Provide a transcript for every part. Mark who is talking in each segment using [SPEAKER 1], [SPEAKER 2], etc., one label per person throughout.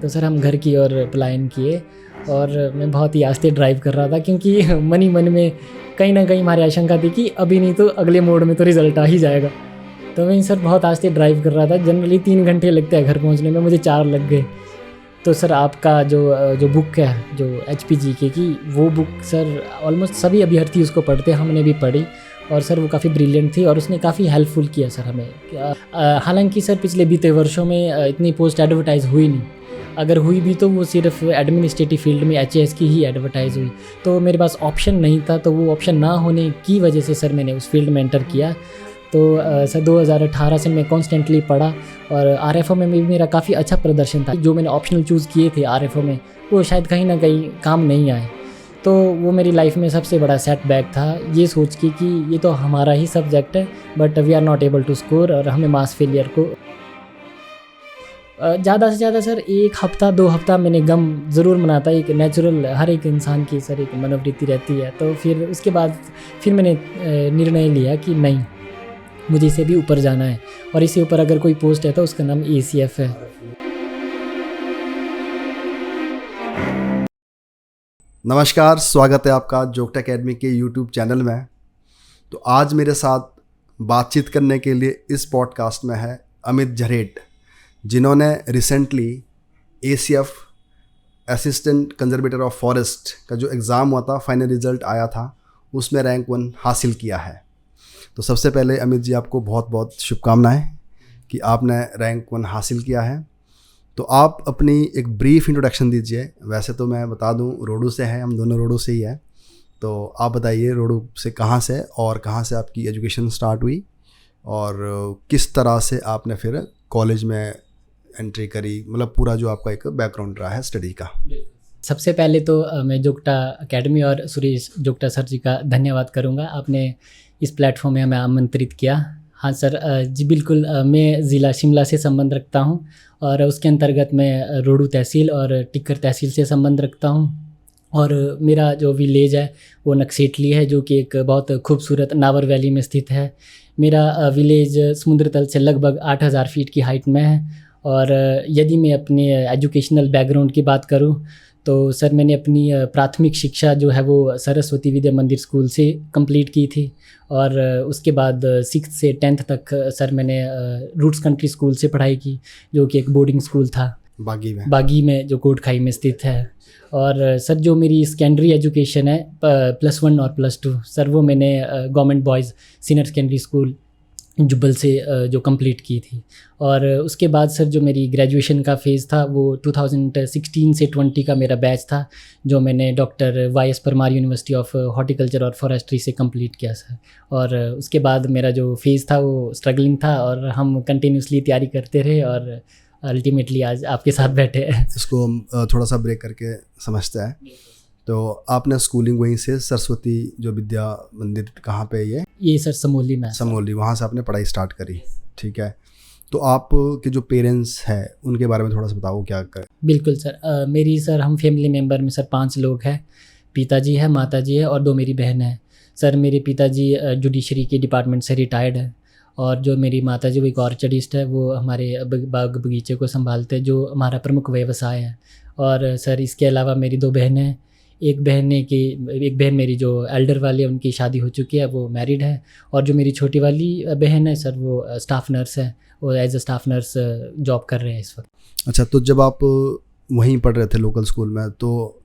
[SPEAKER 1] तो सर हम घर की ओर पलायन किए और मैं बहुत ही आस्ते ड्राइव कर रहा था, क्योंकि मन ही मन में कहीं ना कहीं हमारी आशंका थी कि अभी नहीं तो अगले मोड में तो रिज़ल्ट आ ही जाएगा। तो मैं सर बहुत आस्ते ड्राइव कर रहा था। जनरली 3 घंटे लगते हैं घर पहुंचने में, मुझे 4 लग गए। तो सर आपका जो बुक है, जो HPGK की, वो बुक सर ऑलमोस्ट सभी अभ्यर्थी उसको पढ़ते हैं, हमने भी पढ़ी। और सर वो काफ़ी ब्रिलियंट थी और उसने काफ़ी हेल्पफुल किया सर हमें। हालांकि सर पिछले बीते वर्षों में इतनी पोस्ट एडवर्टाइज़ हुई नहीं, अगर हुई भी तो वो सिर्फ एडमिनिस्ट्रेटिव फील्ड में HAS की ही एडवर्टाइज़ हुई। तो मेरे पास ऑप्शन नहीं था, तो वो ऑप्शन ना होने की वजह से सर मैंने उस फील्ड में एंटर किया। तो सर 2018 से मैं कॉन्स्टेंटली पढ़ा और RFO में भी मेरा काफ़ी अच्छा प्रदर्शन था। जो मैंने ऑप्शनल चूज़ किए थे RFO में, वो शायद कहीं ना कहीं काम नहीं आए। तो वो मेरी लाइफ में सबसे बड़ा सेटबैक था, ये सोच के कि ये तो हमारा ही सब्जेक्ट है but we are not able to score, और हमें मास फेलियर को ज़्यादा से ज़्यादा सर 1 हफ़्ता 2 हफ़्ता मैंने गम ज़रूर मनाता। एक नेचुरल हर एक इंसान की सर एक मनोवृत्ति रहती है। तो फिर उसके बाद फिर मैंने निर्णय लिया कि नहीं, मुझे इसे भी ऊपर जाना है, और इससे ऊपर अगर कोई पोस्ट है तो उसका नाम ACF है।
[SPEAKER 2] नमस्कार, स्वागत है आपका जोगटा एकेडमी के YouTube चैनल में। तो आज मेरे साथ बातचीत करने के लिए इस पॉडकास्ट में है अमित झरेट, जिन्होंने recently ACF assistant conservator of forest का जो एग्ज़ाम हुआ था, फाइनल रिजल्ट आया था, उसमें रैंक 1 हासिल किया है। तो सबसे पहले अमित जी, आपको बहुत बहुत शुभकामनाएं कि आपने रैंक 1 हासिल किया है। तो आप अपनी एक ब्रीफ इंट्रोडक्शन दीजिए। वैसे तो मैं बता दूं, रोडू से हैं, हम दोनों रोडू से ही हैं। तो आप बताइए रोडू से कहाँ से और कहाँ से आपकी एजुकेशन स्टार्ट हुई और किस तरह से आपने फिर कॉलेज में एंट्री करी, मतलब पूरा जो आपका एक बैकग्राउंड रहा है स्टडी का।
[SPEAKER 1] सबसे पहले तो मैं जोगटा एकेडमी और सुरेश जोगटा सर जी का धन्यवाद करूंगा, आपने इस प्लेटफॉर्म में हमें आमंत्रित किया। हाँ सर, जी बिल्कुल, मैं ज़िला शिमला से संबंध रखता हूँ और उसके अंतर्गत मैं रोडू तहसील और टिक्कर तहसील से संबंध रखता हूँ। और मेरा जो विलेज है वो नक्सेटली है, जो कि एक बहुत खूबसूरत नावर वैली में स्थित है। मेरा विलेज समुद्र तल से लगभग 8000 फीट की हाइट में है। और यदि मैं अपने एजुकेशनल बैकग्राउंड की बात करूं तो सर मैंने अपनी प्राथमिक शिक्षा जो है वो सरस्वती विद्या मंदिर स्कूल से कंप्लीट की थी, और उसके बाद 6th से 10th तक सर मैंने रूट्स कंट्री स्कूल से पढ़ाई की, जो कि एक बोर्डिंग स्कूल था बागी में जो कोटखाई में स्थित है। और सर जो मेरी सेकेंडरी एजुकेशन है +1 और +2 सर, वो मैंने government boys senior secondary school Jubbal से जो कंप्लीट की थी। और उसके बाद सर जो मेरी ग्रेजुएशन का फेज़ था वो 2016 से 20 का मेरा बैच था, जो मैंने doctor YS Parmar university of horticulture और फॉरेस्ट्री से कंप्लीट किया सर। और उसके बाद मेरा जो फेज़ था वो स्ट्रगलिंग था, और हम कंटिन्यूसली तैयारी करते रहे और अल्टीमेटली आज आपके साथ बैठे हैं।
[SPEAKER 2] इसको हम थोड़ा सा ब्रेक करके समझते हैं। तो आपने स्कूलिंग वहीं से सरस्वती जो विद्या मंदिर, कहाँ पे ये
[SPEAKER 1] सर समोली में,
[SPEAKER 2] समोली, वहाँ से आपने पढ़ाई स्टार्ट करी, ठीक है। तो आप के जो पेरेंट्स हैं उनके बारे में थोड़ा सा बताओ, क्या करें।
[SPEAKER 1] बिल्कुल सर, मेरी सर हम फैमिली मेम्बर में सर 5 लोग हैं। पिताजी है, माताजी है और 2 मेरी बहन है। सर मेरे पिताजी जुडिशरी के डिपार्टमेंट से रिटायर्ड है, और जो मेरी माताजी वो एक ऑर्चर्डिस्ट है, वो हमारे बाग बगीचे को संभालते हैं, जो हमारा प्रमुख व्यवसाय है। और सर इसके अलावा मेरी 2 बहनें हैं। एक बहन मेरी जो एल्डर वाली है उनकी शादी हो चुकी है, वो मैरिड है। और जो मेरी छोटी वाली बहन है सर, वो स्टाफ नर्स है, वो as a staff nurse job कर रहे हैं इस वक्त।
[SPEAKER 2] अच्छा, तो जब आप वहीं पढ़ रहे थे लोकल स्कूल में, तो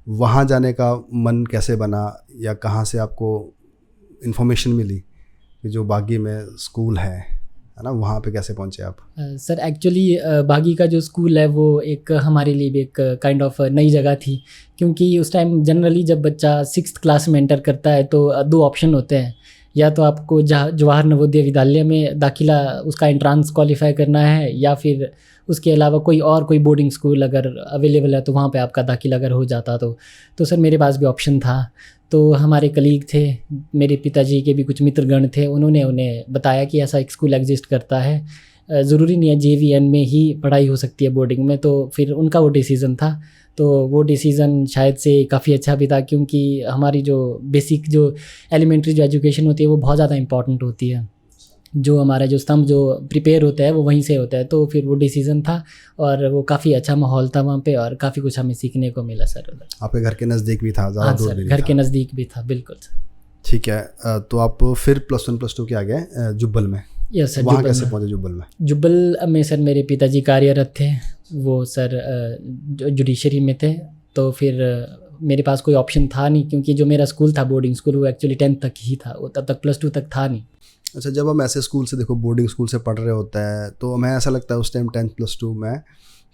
[SPEAKER 2] वहाँ जाने का मन कैसे बना, या कहाँ से आपको इन्फॉर्मेशन मिली कि जो बागी में स्कूल है ना, वहाँ पे कैसे पहुँचे आप?
[SPEAKER 1] सर एक्चुअली बागी का जो स्कूल है वो एक हमारे लिए भी एक काइंड ऑफ नई जगह थी, क्योंकि उस टाइम जनरली जब बच्चा 6th क्लास में एंटर करता है तो 2 ऑप्शन होते हैं, या तो आपको जवाहर नवोदय विद्यालय में दाखिला उसका एंट्रांस क्वालिफाई करना है, या फिर उसके अलावा कोई बोर्डिंग स्कूल अगर अवेलेबल है तो वहाँ पे आपका दाखिला अगर हो जाता तो सर मेरे पास भी ऑप्शन था। तो हमारे कलीग थे, मेरे पिताजी के भी कुछ मित्रगण थे, उन्होंने उन्हें बताया कि ऐसा एक स्कूल एग्जिस्ट करता है, ज़रूरी नहीं है JVN में ही पढ़ाई हो सकती है बोर्डिंग में। तो फिर उनका वो डिसीज़न था, तो वो डिसीज़न शायद से काफ़ी अच्छा भी था, क्योंकि हमारी जो बेसिक जो एलिमेंट्री जो एजुकेशन होती है वो बहुत ज़्यादा इंपॉर्टेंट होती है। जो हमारा जो स्तंभ जो प्रिपेयर होता है वो वहीं से होता है। तो फिर वो डिसीज़न था और वो काफ़ी अच्छा माहौल था वहाँ पे और काफ़ी कुछ हमें सीखने को मिला सर उधर।
[SPEAKER 2] आपके घर के नज़दीक भी था, ज़्यादा
[SPEAKER 1] हाँ
[SPEAKER 2] दूर
[SPEAKER 1] सर,
[SPEAKER 2] भी नहीं
[SPEAKER 1] घर
[SPEAKER 2] था?
[SPEAKER 1] के नज़दीक भी था, बिल्कुल सर।
[SPEAKER 2] ठीक है। तो आप फिर +1 +2 के आ गए जुब्बल में।
[SPEAKER 1] यस सर,
[SPEAKER 2] वहाँ
[SPEAKER 1] जुब्बल
[SPEAKER 2] कैसे
[SPEAKER 1] में।
[SPEAKER 2] पहुँचे जुब्बल में?
[SPEAKER 1] जुब्बल में सर मेरे पिताजी कार्यरत थे, वो सर जुडिशरी में थे। तो फिर मेरे पास कोई ऑप्शन था नहीं, क्योंकि जो मेरा स्कूल था बोर्डिंग स्कूल, वो एक्चुअली 10th तक ही था, वो तब तक +2 तक था नहीं।
[SPEAKER 2] अच्छा, जब हम ऐसे स्कूल से, देखो बोर्डिंग स्कूल से पढ़ रहे होते हैं, तो हमें ऐसा लगता है उस टाइम 10th +2 में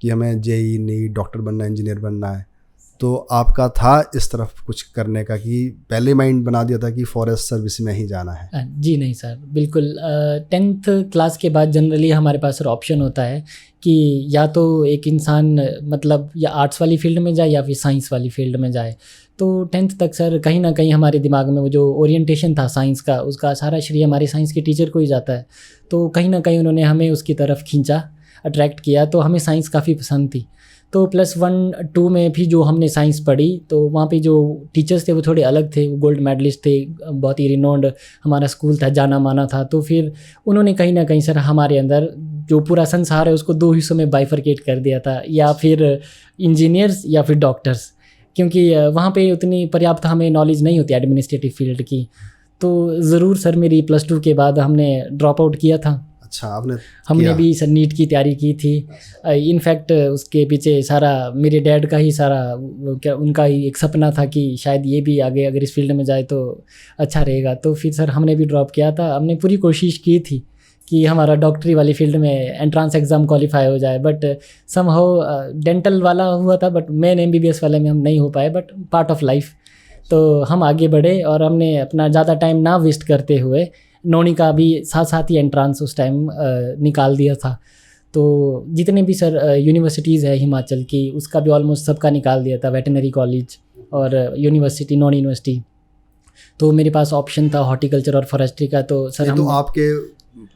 [SPEAKER 2] कि हमें जेई नीट डॉक्टर बनना है, इंजीनियर बनना है। तो आपका था इस तरफ कुछ करने का कि पहले माइंड बना दिया था कि फॉरेस्ट सर्विस में ही जाना है?
[SPEAKER 1] जी नहीं सर, बिल्कुल 10th क्लास के बाद जनरली हमारे पास सर ऑप्शन होता है कि या तो एक इंसान मतलब या आर्ट्स वाली फील्ड में जाए या फिर साइंस वाली फील्ड में जाए। तो 10th तक सर कहीं ना कहीं हमारे दिमाग में वो जो ओरिएंटेशन था साइंस का, उसका सारा श्रेय हमारे साइंस के टीचर को ही जाता है। तो कहीं ना कहीं उन्होंने हमें उसकी तरफ खींचा, अट्रैक्ट किया, तो हमें साइंस काफ़ी पसंद थी। तो +1 2 में भी जो हमने साइंस पढ़ी, तो वहाँ पे जो टीचर्स थे वो थोड़े अलग थे, वो गोल्ड मेडलिस्ट थे, बहुत ही रिनोन्ड हमारा स्कूल था, जाना माना था। तो फिर उन्होंने कहीं ना कहीं सर हमारे अंदर जो पूरा संसार है उसको 2 हिस्सों में बाइफरकेट कर दिया था, या फिर इंजीनियर्स या फिर डॉक्टर्स, क्योंकि वहाँ पे उतनी पर्याप्त हमें नॉलेज नहीं होती एडमिनिस्ट्रेटिव फील्ड की। तो ज़रूर सर मेरी +2 के बाद हमने ड्रॉप आउट किया था।
[SPEAKER 2] अच्छा, आपने
[SPEAKER 1] हमने
[SPEAKER 2] किया?
[SPEAKER 1] भी सर नीट की तैयारी की थी। इनफैक्ट उसके पीछे सारा मेरे डैड का ही सारा क्या उनका ही एक सपना था कि शायद ये भी आगे अगर इस फील्ड में जाए तो अच्छा रहेगा। तो फिर सर हमने भी ड्रॉप किया था। हमने पूरी कोशिश की थी कि हमारा डॉक्टरी वाली फील्ड में एंट्रांस एग्ज़ाम क्वालिफाई हो जाए, बट समहाउ डेंटल वाला हुआ था, बट मेन MBBS वाले में हम नहीं हो पाए, बट पार्ट ऑफ लाइफ। तो हम आगे बढ़े और हमने अपना ज़्यादा टाइम ना वेस्ट करते हुए नौनी का भी साथ साथ ही एंट्रांस उस टाइम निकाल दिया था। तो जितने भी सर यूनिवर्सिटीज़ है हिमाचल की, उसका भी ऑलमोस्ट सबका निकाल दिया था, वेटनरी कॉलेज और यूनिवर्सिटी, नॉन यूनिवर्सिटी। तो मेरे पास ऑप्शन था हॉर्टिकल्चर और फॉरेस्ट्री का। तो सर हम
[SPEAKER 2] तो आपके,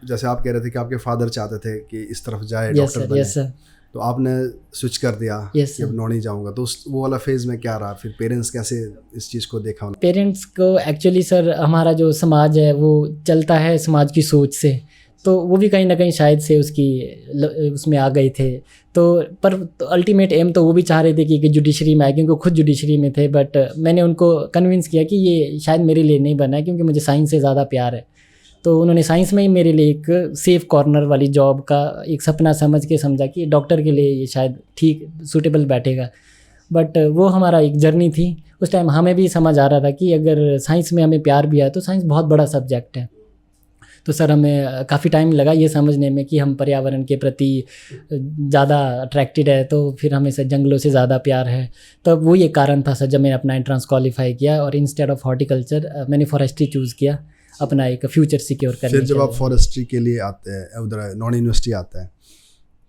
[SPEAKER 2] जैसे आप कह रहे थे कि आपके फादर चाहते थे कि इस तरफ जाए, डॉक्टर बने,
[SPEAKER 1] यस सर,
[SPEAKER 2] तो आपने स्विच कर दिया
[SPEAKER 1] Yes,
[SPEAKER 2] कि अब नौनी जाऊंगा। तो वो वाला फेज में क्या रहा फिर? पेरेंट्स कैसे इस चीज़ को देखा उन्होंने?
[SPEAKER 1] पेरेंट्स को एक्चुअली सर हमारा जो समाज है वो चलता है समाज की सोच से, तो वो भी कहीं ना कहीं शायद से उसमें आ गए थे। तो पर अल्टीमेट एम तो वो भी चाह रहे थे कि जुडिशरी में आए, क्योंकि वो खुद जुडिशरी में थे। बट मैंने उनको कन्विंस किया कि ये शायद मेरे लिए नहीं बना है, क्योंकि मुझे साइंस से ज़्यादा प्यार है। तो उन्होंने साइंस में ही मेरे लिए एक सेफ कॉर्नर वाली जॉब का एक सपना समझ के समझा कि डॉक्टर के लिए ये शायद ठीक सूटेबल बैठेगा। बट वो हमारा एक जर्नी थी। उस टाइम हमें भी समझ आ रहा था कि अगर साइंस में हमें प्यार भी है तो साइंस बहुत बड़ा सब्जेक्ट है। तो सर हमें काफ़ी टाइम लगा ये समझने में कि हम पर्यावरण के प्रति ज़्यादा अट्रैक्टेड है, तो फिर हमें सर जंगलों से ज़्यादा प्यार है। तब वो ये कारण था सर जब मैंने अपना एंट्रेंस क्वालिफाई किया और इंस्टेड ऑफ हॉर्टिकल्चर मैंने फॉरेस्ट्री चूज़ किया अपना एक फ्यूचर सिक्योर करने।
[SPEAKER 2] फिर जब आप फॉरेस्ट्री के लिए आते हैं, उधर नॉन यूनिवर्सिटी आता है,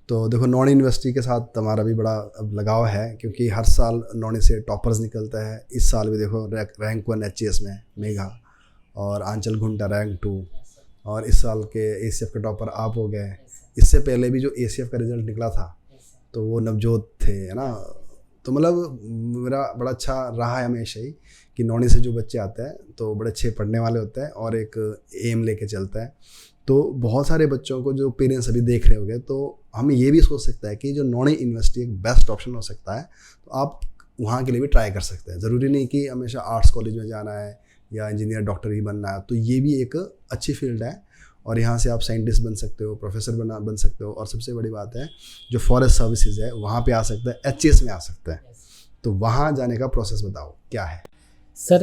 [SPEAKER 2] तो देखो नॉन यूनिवर्सिटी के साथ हमारा भी बड़ा अब लगाव है, क्योंकि हर साल नॉन से टॉपर्स निकलता है। इस साल भी देखो रैंक 1 HAS में मेघा और आंचल घुंटा रैंक 2, और इस साल के ACF के टॉपर आप हो गए। इससे पहले भी जो ACF का रिजल्ट निकला था तो वो नवजोत थे, है ना। तो मतलब मेरा बड़ा अच्छा रहा है हमेशा ही कि नौनी से जो बच्चे आते हैं तो बड़े अच्छे पढ़ने वाले होते हैं और एक एम लेके चलता है। तो बहुत सारे बच्चों को जो पेरेंट्स अभी देख रहे होंगे, तो हम ये भी सोच सकता है कि जो नौनी यूनिवर्सिटी एक बेस्ट ऑप्शन हो सकता है, तो आप वहाँ के लिए भी ट्राई कर सकते हैं। ज़रूरी नहीं कि हमेशा आर्ट्स कॉलेज में जाना है या इंजीनियर डॉक्टर ही बनना है। तो ये भी एक अच्छी फील्ड है और यहाँ से आप साइंटिस्ट बन सकते हो, प्रोफेसर बन सकते हो, और सबसे बड़ी बात है जो फॉरेस्ट सर्विसेज है वहाँ पे आ सकता है, HAS में आ सकता है। तो वहाँ जाने का प्रोसेस बताओ क्या है?
[SPEAKER 1] सर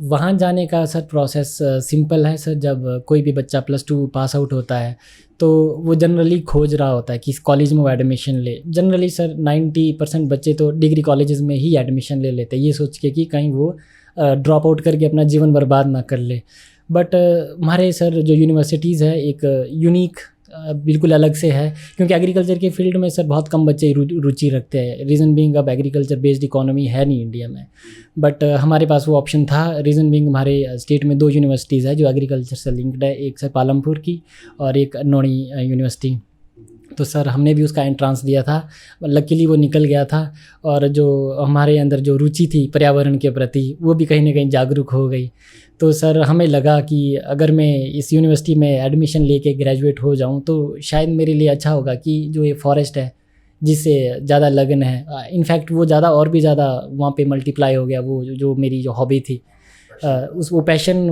[SPEAKER 1] वहाँ जाने का सर प्रोसेस सिंपल है सर। जब कोई भी बच्चा +2 पास आउट होता है तो वो जनरली खोज रहा होता है कि इस कॉलेज में वो एडमिशन ले। जनरली सर 90% बच्चे तो डिग्री कॉलेजेस में ही एडमिशन ले लेते हैं, ये सोच के कि कहीं वो ड्रॉप आउट करके अपना जीवन बर्बाद ना कर ले। बट हमारे सर जो यूनिवर्सिटीज़ है एक यूनिक बिल्कुल अलग से है, क्योंकि एग्रीकल्चर के फील्ड में सर बहुत कम बच्चे रुचि रखते हैं। रीज़न बीइंग अब एग्रीकल्चर बेस्ड इकोनॉमी है नहीं इंडिया में, बट हमारे पास वो ऑप्शन था। रीज़न बीइंग हमारे स्टेट में 2 यूनिवर्सिटीज़ है जो एग्रीकल्चर से लिंक्ड है, एक सर पालमपुर की और एक नौणी यूनिवर्सिटी। तो सर हमने भी उसका एंट्रांस दिया था, लकीली वो निकल गया था। और जो हमारे अंदर जो रुचि थी पर्यावरण के प्रति वो भी कहीं ना कहीं जागरूक हो गई। तो सर हमें लगा कि अगर मैं इस यूनिवर्सिटी में एडमिशन लेके ग्रेजुएट हो जाऊं तो शायद मेरे लिए अच्छा होगा कि जो ये फॉरेस्ट है जिससे ज़्यादा लगन है, इनफैक्ट वो ज़्यादा और भी ज़्यादा वहाँ पे मल्टीप्लाई हो गया, वो जो मेरी जो हॉबी थी वो पैशन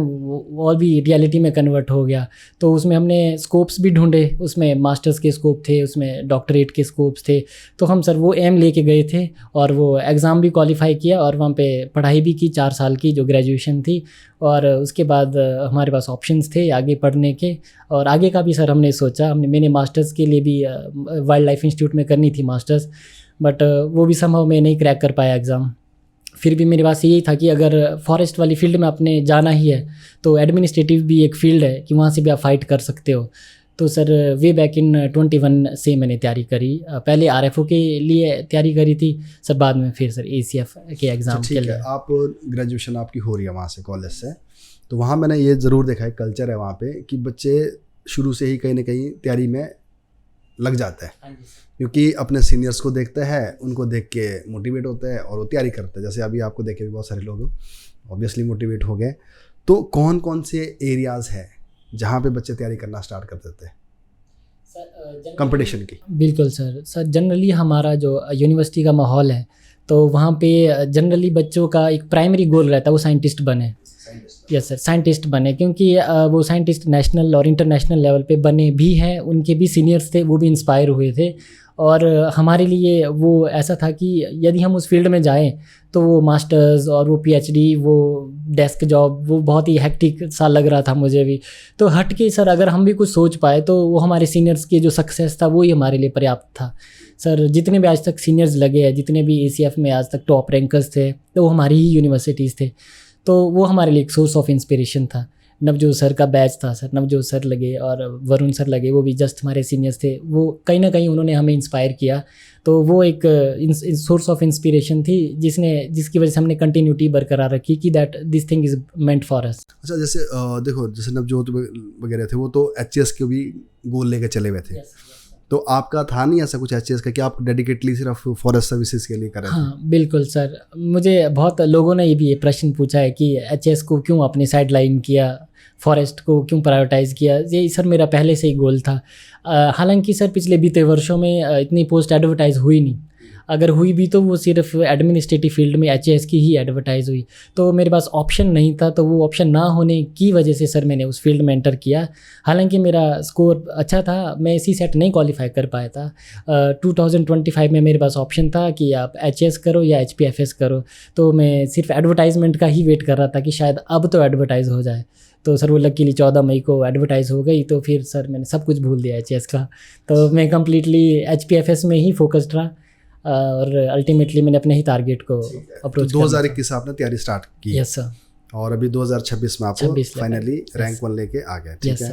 [SPEAKER 1] और भी रियलिटी में कन्वर्ट हो गया। तो उसमें हमने स्कोप्स भी ढूंढे, उसमें मास्टर्स के स्कोप थे, उसमें डॉक्टरेट के स्कोप्स थे। तो हम सर वो एम लेके गए थे और वो एग्ज़ाम भी क्वालिफाई किया और वहाँ पे पढ़ाई भी की 4 साल की जो ग्रेजुएशन थी। और उसके बाद हमारे पास ऑप्शंस थे आगे पढ़ने के, और आगे का भी सर हमने सोचा। मैंने मास्टर्स के लिए भी वाइल्ड लाइफ इंस्टीट्यूट में करनी थी मास्टर्स, बट वो भी संभव मैं नहीं क्रैक कर पाया एग्ज़ाम। फिर भी मेरे पास यही था कि अगर फॉरेस्ट वाली फील्ड में आपने जाना ही है तो एडमिनिस्ट्रेटिव भी एक फ़ील्ड है कि वहाँ से भी आप फाइट कर सकते हो। तो सर वे बैक इन 21 से मैंने तैयारी करी। पहले RFO के लिए तैयारी करी थी सर, बाद में फिर सर ACF के एग्ज़ाम के लिए।
[SPEAKER 2] आप ग्रेजुएशन आपकी हो रही है वहाँ से, कॉलेज से, तो वहाँ मैंने ये ज़रूर देखा है, कल्चर है वहाँ पे कि बच्चे शुरू से ही कहीं ना कहीं तैयारी में लग जाते हैं, क्योंकि अपने सीनियर्स को देखते हैं, उनको देख के मोटिवेट होते हैं और वो तैयारी करते हैं। जैसे अभी आपको देखे भी बहुत सारे लोग ऑब्वियसली मोटिवेट हो गए। तो कौन कौन से एरियाज़ हैं जहाँ पे बच्चे तैयारी करना स्टार्ट कर देते हैं कंपटीशन की?
[SPEAKER 1] बिल्कुल सर जनरली हमारा जो यूनिवर्सिटी का माहौल है तो वहाँ पे जनरली बच्चों का एक प्राइमरी गोल रहता है वो साइंटिस्ट बने। यस सर, साइंटिस्ट बने, क्योंकि वो साइंटिस्ट नेशनल और इंटरनेशनल लेवल पे बने भी हैं, उनके भी सीनियर्स थे, वो भी इंस्पायर हुए थे। और हमारे लिए वो ऐसा था कि यदि हम उस फील्ड में जाएं तो वो मास्टर्स और वो PhD, वो डेस्क जॉब, वो बहुत ही हेक्टिक सा लग रहा था मुझे भी। तो हट के सर अगर हम भी कुछ सोच पाए तो वो हमारे सीनियर्स के जो सक्सेस था वो ही हमारे लिए पर्याप्त था। सर जितने भी आज तक सीनियर्स लगे हैं, जितने भी ACF में आज तक टॉप रैंकर्स थे, तो वो हमारी ही यूनिवर्सिटीज़ थे। तो वो हमारे लिए एक सोर्स ऑफ इंस्पिरेशन था। नवजोत सर का बैच था सर, नवजोत सर लगे और वरुण सर लगे, वो भी जस्ट हमारे सीनियर्स थे। वो कहीं ना कहीं उन्होंने हमें इंस्पायर किया, तो वो एक सोर्स ऑफ इंस्पिरेशन थी जिसकी वजह से हमने कंटिन्यूटी बरकरार रखी कि that this thing is meant for us.
[SPEAKER 2] अच्छा, जैसे देखो, जैसे नवजोत वगैरह थे, वो तो HCS के भी गोल लेके चले हुए थे। तो आपका था नहीं ऐसा कुछ HCS का कि आप डेडिकेटली सिर्फ फॉरेस्ट सर्विसेज के लिए कर रहे थे?
[SPEAKER 1] हाँ बिल्कुल सर, मुझे बहुत लोगों ने ये प्रश्न पूछा है कि HCS को क्यों आपने साइड लाइन किया, फॉरेस्ट को क्यों प्रायोरिटाइज़ किया। ये सर मेरा पहले से ही गोल था। हालांकि सर पिछले बीते वर्षों में इतनी पोस्ट एडवर्टाइज़ हुई नहीं, अगर हुई भी तो वो सिर्फ एडमिनिस्ट्रेटिव फील्ड में HCS की ही एडवर्टाइज़ हुई। तो मेरे पास ऑप्शन नहीं था, तो वो ऑप्शन ना होने की वजह से सर मैंने उस फील्ड में एंटर किया। हालांकि मेरा स्कोर अच्छा था, मैं CSET नहीं क्वालिफाई कर पाया था। 2025 में मेरे पास ऑप्शन था कि आप HCS करो या HPFS करो। तो मैं सिर्फ एडवर्टाइजमेंट का ही वेट कर रहा था कि शायद अब तो एडवर्टाइज़ हो जाए। तो सर वो लकीली 14 मई को एडवर्टाइज़ हो गई, तो फिर सर मैंने सब कुछ भूल दिया HCS का। तो मैं कम्प्लीटली HPFS में ही फोकस्ड रहा और अल्टीमेटली मैंने अपने ही टारगेट को अप्रोच
[SPEAKER 2] तो 2021 से आपने तैयारी स्टार्ट की?
[SPEAKER 1] Yes sir.
[SPEAKER 2] और अभी 2026 में आपको फाइनली रैंक 1 लेके आ गया, ठीक है।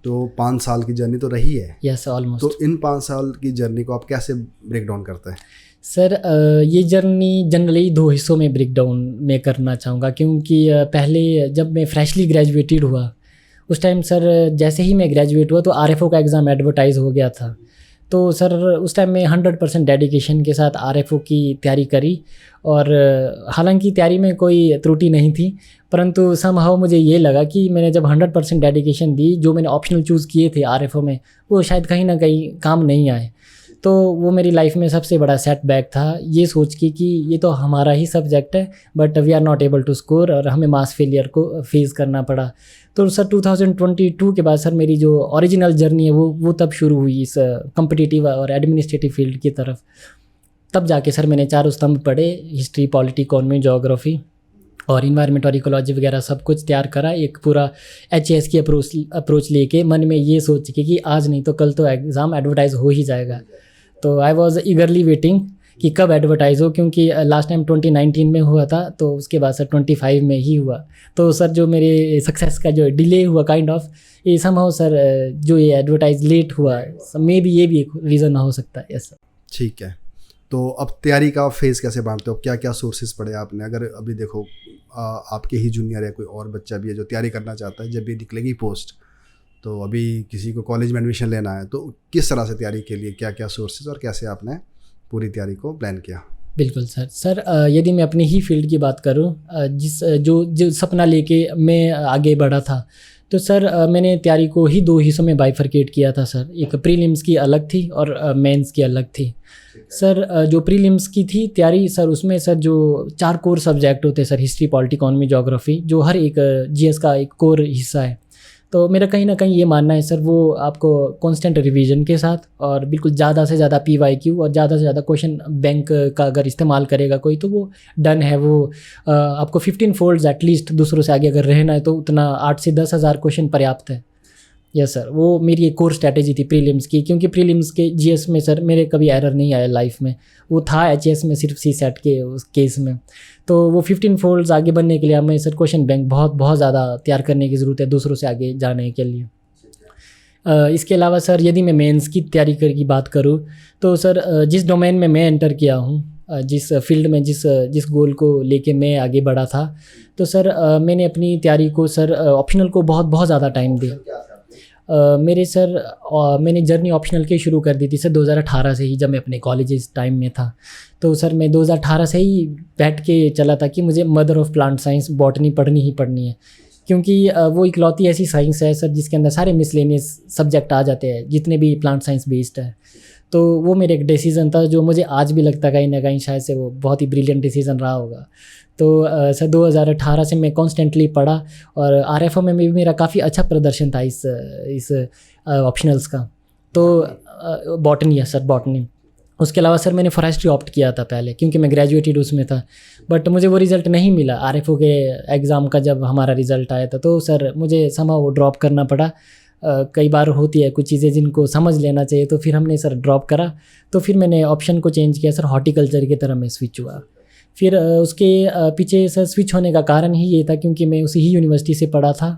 [SPEAKER 2] तो 5 साल की जर्नी तो रही है।
[SPEAKER 1] Yes almost.
[SPEAKER 2] तो इन 5 साल की जर्नी को आप कैसे ब्रेक डाउन करते हैं?
[SPEAKER 1] सर ये जर्नी जनरली 2 हिस्सों में ब्रेक डाउन मैं करना चाहूँगा, क्योंकि पहले जब मैं फ्रेशली ग्रेजुएटेड हुआ उस टाइम सर जैसे ही मैं ग्रेजुएट हुआ तो RFO का एग्ज़ाम एडवर्टाइज़ हो गया था। तो सर उस टाइम में 100% डेडिकेशन के साथ RFO की तैयारी करी, और हालांकि तैयारी में कोई त्रुटि नहीं थी, परंतु समहाउ मुझे ये लगा कि मैंने जब 100% डेडिकेशन दी, जो मैंने ऑप्शनल चूज़ किए थे RFO में, वो शायद कहीं ना कहीं काम नहीं आए। तो वो मेरी लाइफ में सबसे बड़ा सेटबैक था, ये सोच के कि ये तो हमारा ही सब्जेक्ट है but we are not able to score, और हमें मास फेलियर को फेस करना पड़ा। तो सर 2022 के बाद सर मेरी जो ओरिजिनल जर्नी है वो तब शुरू हुई इस कॉम्पिटिटिव और एडमिनिस्ट्रेटिव फील्ड की तरफ। तब जाके सर मैंने 4 स्तंभ पढ़े, हिस्ट्री, पॉलिटी, इकोनॉमी, ज्योग्राफी और इन्वायरमेंट और इकोलॉजी वगैरह सब कुछ तैयार करा, एक पूरा HCS की अप्रोच लेके, मन में ये सोच के कि आज नहीं तो कल तो एग्ज़ाम एडवर्टाइज़ हो ही जाएगा। तो आई वॉज ईगरली वेटिंग कि कब एडवर्टाइज़ हो, क्योंकि लास्ट टाइम 2019 में हुआ था, तो उसके बाद सर 25 में ही हुआ। तो सर जो मेरे सक्सेस का जो डिले हुआ काइंड ऑफ, ये समहाउ सर जो ये एडवर्टाइज लेट हुआ, मे बी ये भी एक रीज़न हो सकता है। Yes sir.
[SPEAKER 2] ठीक है, तो अब तैयारी का फेज़ कैसे बांटते हो? क्या क्या सोर्सेज पढ़े आपने? अगर अभी देखो आपके ही जूनियर है कोई और बच्चा भी है जो तैयारी करना चाहता है, जब भी निकलेगी पोस्ट तो अभी किसी को कॉलेज में एडमिशन लेना है तो किस तरह से तैयारी के लिए क्या क्या सोर्सेज और कैसे आपने पूरी तैयारी को प्लान किया?
[SPEAKER 1] बिल्कुल सर यदि मैं अपनी ही फील्ड की बात करूं, जो सपना लेके मैं आगे बढ़ा था, तो सर मैंने तैयारी को ही दो हिस्सों में बाइफरकेट किया था सर। एक प्रीलिम्स की अलग थी और मेंस की अलग थी। सर जो प्रीलिम्स की थी तैयारी सर, उसमें सर जो 4 कोर सब्जेक्ट होते हैं sir, history, polity, economy, geography, जो हर एक जीएस का एक कोर हिस्सा है। तो मेरा कहीं ना कहीं ये मानना है सर, वो आपको कांस्टेंट रिवीजन के साथ और बिल्कुल ज़्यादा से ज़्यादा पीवाईक्यू और ज़्यादा से ज़्यादा क्वेश्चन बैंक का अगर इस्तेमाल करेगा कोई, तो वो डन है। वो आपको 15 फोल्ड्स एटलीस्ट दूसरों से आगे अगर रहना है तो उतना 8 से 10 हज़ार क्वेश्चन पर्याप्त है। यस सर, वो मेरी एक कोर स्ट्रैटेजी थी प्रीलिम्स की, क्योंकि प्रीलिम्स के जीएस में सर मेरे कभी एरर नहीं आया लाइफ में। वो था एचएस में सिर्फ सीसेट के उस केस में। तो वो 15 फोल्ड्स आगे बढ़ने के लिए हमें सर क्वेश्चन बैंक बहुत ज़्यादा तैयार करने की ज़रूरत है दूसरों से आगे जाने के लिए। इसके अलावा सर यदि मैं मेंस की तैयारी की बात करूँ, तो सर जिस डोमेन में मैं एंटर किया हूँ, जिस फील्ड में जिस गोल को लेके मैं आगे बढ़ा था, तो सर मैंने अपनी तैयारी को सर ऑप्शनल को बहुत ज़्यादा टाइम दिया। मैंने जर्नी ऑप्शनल की शुरू कर दी थी सर 2018 से ही, जब मैं अपने कॉलेज टाइम में था। तो सर मैं 2018 से ही बैठ के चला था कि मुझे mother of plant science botany पढ़नी ही पढ़नी है, क्योंकि वो इकलौती ऐसी साइंस है सर जिसके अंदर सारे मिसलेनियस सब्जेक्ट आ जाते हैं जितने भी प्लांट साइंस बेस्ड है। तो वो मेरा एक डिसीज़न था जो मुझे आज भी लगता है कहीं ना कहीं शायद से वो बहुत ही ब्रिलियंट डिसीज़न रहा होगा। तो सर 2018 से मैं कॉन्स्टेंटली पढ़ा और आरएफओ में भी मेरा काफ़ी अच्छा प्रदर्शन था इस ऑप्शनल्स का। तो बॉटनी है सर, बॉटनी। उसके अलावा सर मैंने फॉरेस्ट्री ऑप्ट किया था पहले, क्योंकि मैं ग्रेजुएटेड उसमें था, बट मुझे वो रिज़ल्ट नहीं मिला। आरएफओ के एग्ज़ाम का जब हमारा रिज़ल्ट आया था तो सर मुझे समा वो ड्रॉप करना पड़ा। कई बार होती है कुछ चीज़ें जिनको समझ लेना चाहिए, तो फिर हमने सर ड्रॉप करा। तो फिर मैंने ऑप्शन को चेंज किया सर, हॉर्टिकल्चर की तरफ मैं स्विच हुआ। फिर उसके पीछे सर स्विच होने का कारण ही ये था क्योंकि मैं उसी ही यूनिवर्सिटी से पढ़ा था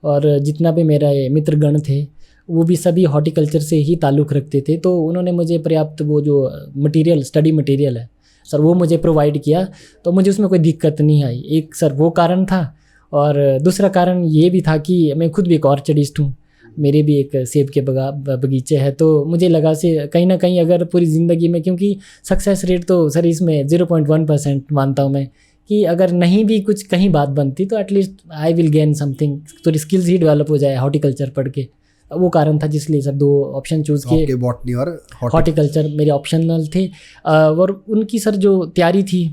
[SPEAKER 1] और जितना भी मेरा मित्रगण थे वो भी सभी हॉर्टिकल्चर से ही ताल्लुक़ रखते थे। तो उन्होंने मुझे पर्याप्त वो जो मटेरियल, स्टडी मटेरियल है सर, वो मुझे प्रोवाइड किया, तो मुझे उसमें कोई दिक्कत नहीं आई। एक सर वो कारण था, और दूसरा कारण ये भी था कि मैं खुद भी एक ऑर्चर्डिस्ट हूँ, मेरे भी एक सेब के बगीचे है। तो मुझे लगा से कहीं ना कहीं अगर पूरी ज़िंदगी में, क्योंकि सक्सेस रेट तो सर इसमें 0.1% मानता हूँ मैं, कि अगर नहीं भी कुछ कहीं बात बनती तो at least I will gain something, तो स्किल्स ही डेवलप हो जाए हॉर्टिकल्चर पढ़ के। वो कारण था जिसलिए सर 2 ऑप्शन चूज़ किए।
[SPEAKER 2] बॉटनी और
[SPEAKER 1] हॉर्टिकल्चर मेरे ऑप्शनल थे। और उनकी सर जो तैयारी थी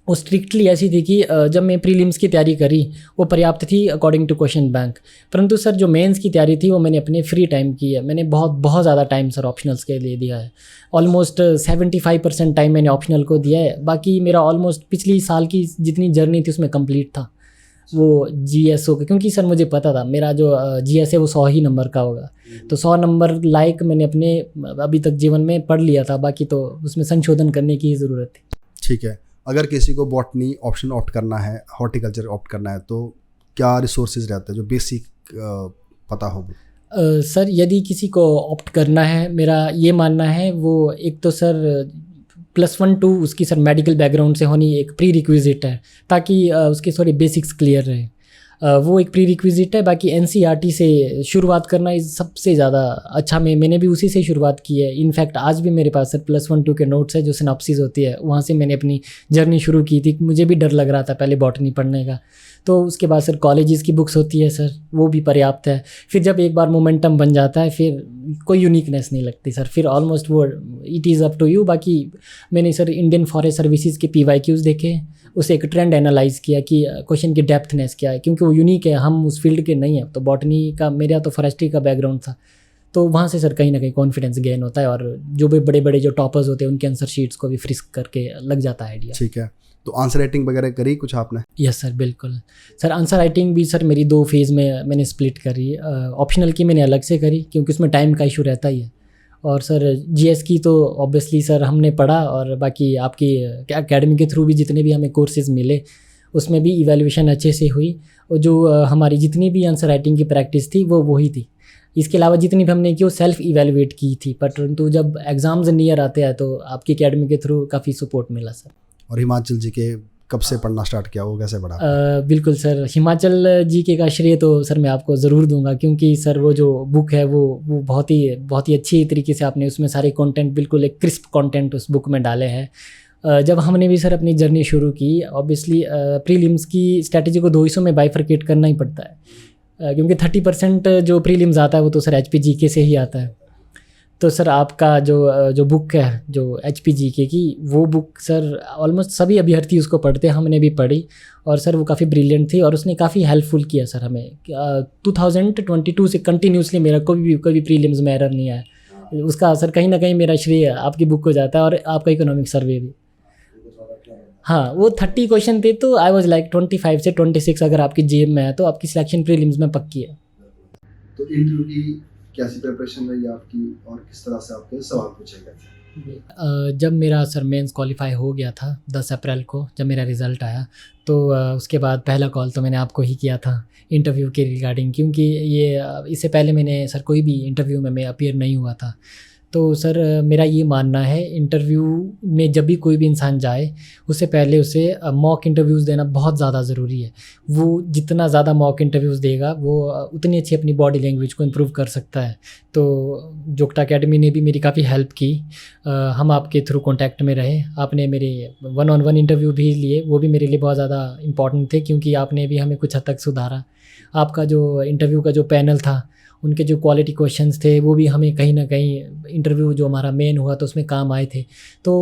[SPEAKER 1] वो स्ट्रिक्टली ऐसी थी कि जब मैं प्रीलिम्स की तैयारी करी वो पर्याप्त थी अकॉर्डिंग टू क्वेश्चन बैंक। परंतु सर जो मेंस की तैयारी थी वो मैंने अपने फ्री टाइम की है। मैंने बहुत ज़्यादा टाइम सर ऑप्शनल्स के लिए दिया है। ऑलमोस्ट 75% टाइम मैंने ऑप्शनल को दिया है। बाकी मेरा ऑलमोस्ट पिछली साल की जितनी जर्नी थी उसमें कंप्लीट था वो जीएसओ का, क्योंकि सर मुझे पता था मेरा जो जीएस है वो 100 ही नंबर का होगा। तो 100 नंबर लायक मैंने अपने अभी तक जीवन में पढ़ लिया था, बाकी तो उसमें संशोधन करने की ज़रूरत थी।
[SPEAKER 2] ठीक है, अगर किसी को बॉटनी ऑप्शन ऑप्ट करना है, हॉर्टिकल्चर ऑप्ट करना है, तो क्या रिसोर्सेज रहते हैं जो बेसिक पता हो?
[SPEAKER 1] सर यदि किसी को ऑप्ट करना है, मेरा ये मानना है वो एक तो सर +1 2 उसकी सर मेडिकल बैकग्राउंड से होनी एक प्री रिक्विजिट है, ताकि उसकी थोड़ी बेसिक्स क्लियर रहे। वो एक प्री रिक्विजिट है। बाकी एनसीईआरटी से शुरुआत करना इस सबसे ज़्यादा अच्छा। मैंने भी उसी से शुरुआत की है। इनफैक्ट आज भी मेरे पास सर +1 2 के नोट्स है जो सिनॉप्सिस होती है, वहाँ से मैंने अपनी जर्नी शुरू की थी। मुझे भी डर लग रहा था पहले बॉटनी पढ़ने का। तो उसके बाद सर कॉलेजेस की बुक्स होती है सर, वो भी पर्याप्त है। फिर जब एक बार मोमेंटम बन जाता है फिर कोई यूनिकनेस नहीं लगती सर, फिर ऑलमोस्ट वो it is up to you. बाकी मैंने सर इंडियन फॉरेस्ट सर्विसेज के PYQs देखे, उसे एक ट्रेंड एनालाइज किया कि क्वेश्चन की डेप्थनेस क्या है, क्योंकि वो यूनिक है, हम उस फील्ड के नहीं हैं। तो बॉटनी का मेरा तो फॉरेस्ट्री का बैकग्राउंड था, तो वहाँ से सर कहीं ना कहीं कॉन्फिडेंस गेन होता है और जो भी बड़े बड़े जो टॉपर्स होते हैं उनके आंसर शीट्स को भी फ्रिस्क करके लग जाता है आइडिया।
[SPEAKER 2] ठीक है, तो आंसर राइटिंग वगैरह करी कुछ आपने?
[SPEAKER 1] यस सर, बिल्कुल सर। आंसर राइटिंग भी सर मेरी 2 फेज़ में मैंने स्प्लिट करी। ऑप्शनल की मैंने अलग से करी क्योंकि उसमें टाइम का इशू रहता ही है, और सर जीएस की तो ऑब्वियसली सर हमने पढ़ा, और बाकी आपकी एकेडमी के थ्रू भी जितने भी हमें कोर्सेज मिले उसमें भी इवैल्यूएशन अच्छे से हुई, और जो हमारी जितनी भी आंसर राइटिंग की प्रैक्टिस थी वो वही थी। इसके अलावा जितनी भी हमने की वो सेल्फ इवैल्यूएट की थी, परंतु जब एग्ज़ाम्स नियर आते हैं तो आपकी एकेडमी के थ्रू काफ़ी सपोर्ट मिला सर।
[SPEAKER 2] और हिमाचल जी के कब से पढ़ना स्टार्ट किया, वो कैसे पढ़ा?
[SPEAKER 1] बिल्कुल सर, हिमाचल जीके का श्रेय तो सर मैं आपको ज़रूर दूंगा, क्योंकि सर वो जो बुक है वो बहुत ही अच्छी तरीके से आपने उसमें सारे कंटेंट, बिल्कुल एक क्रिस्प कंटेंट उस बुक में डाले हैं। जब हमने भी सर अपनी जर्नी शुरू की, ऑब्वियसली प्रीलिम्स की स्ट्रैटेजी को दो हिस्सों में बाइफरकेट करना ही पड़ता है, क्योंकि 30% जो प्रीलिम्स आता है वो तो सर HPGK से ही आता है। तो सर आपका जो बुक है जो HPGK की, वो बुक सर ऑलमोस्ट सभी अभ्यर्थी उसको पढ़ते हैं, हमने भी पढ़ी, और सर वो काफ़ी ब्रिलियंट थी और उसने काफ़ी हेल्पफुल किया सर हमें। 2022 से कंटिन्यूसली मेरा कोई प्रीलिम्स में एरर नहीं आया। उसका सर कहीं ना कहीं मेरा श्रेय आपकी बुक को जाता है, और आपका इकोनॉमिक सर्वे भी। हाँ, वो 30 क्वेश्चन थे, तो आई वाज लाइक 25 से 26 अगर आपकी जेब में है तो आपकी सिलेक्शन प्रीलिम्स में पक्की है।
[SPEAKER 2] तो इंटरव्यू की कैसी प्रिपरेशन रही आपकी और किस तरह से आपके सवाल पूछे गए?
[SPEAKER 1] जब मेरा सर मेंस क्वालिफाई हो गया था 10 अप्रैल को, जब मेरा रिज़ल्ट आया, तो उसके बाद पहला कॉल तो मैंने आपको ही किया था इंटरव्यू के रिगार्डिंग, क्योंकि ये इससे पहले मैंने सर कोई भी इंटरव्यू में मैं अपीयर नहीं हुआ था। तो सर मेरा ये मानना है, इंटरव्यू में जब भी कोई भी इंसान जाए, उससे पहले उसे मॉक इंटरव्यूज़ देना बहुत ज़्यादा ज़रूरी है। वो जितना ज़्यादा मॉक इंटरव्यूज़ देगा, वो उतनी अच्छी अपनी बॉडी लैंग्वेज को इम्प्रूव कर सकता है। तो जोग्टा अकेडमी ने भी मेरी काफ़ी हेल्प की। हम आपके थ्रू कॉन्टैक्ट में रहे, आपने मेरे 1-on-1 इंटरव्यू भी लिए, वो भी मेरे लिए बहुत ज़्यादा इंपॉर्टेंट थे, क्योंकि आपने भी हमें कुछ हद तक सुधारा। आपका जो इंटरव्यू का जो पैनल था, उनके जो क्वालिटी क्वेश्चंस थे, वो भी हमें कहीं ना कहीं इंटरव्यू जो हमारा मेन हुआ तो उसमें काम आए थे। तो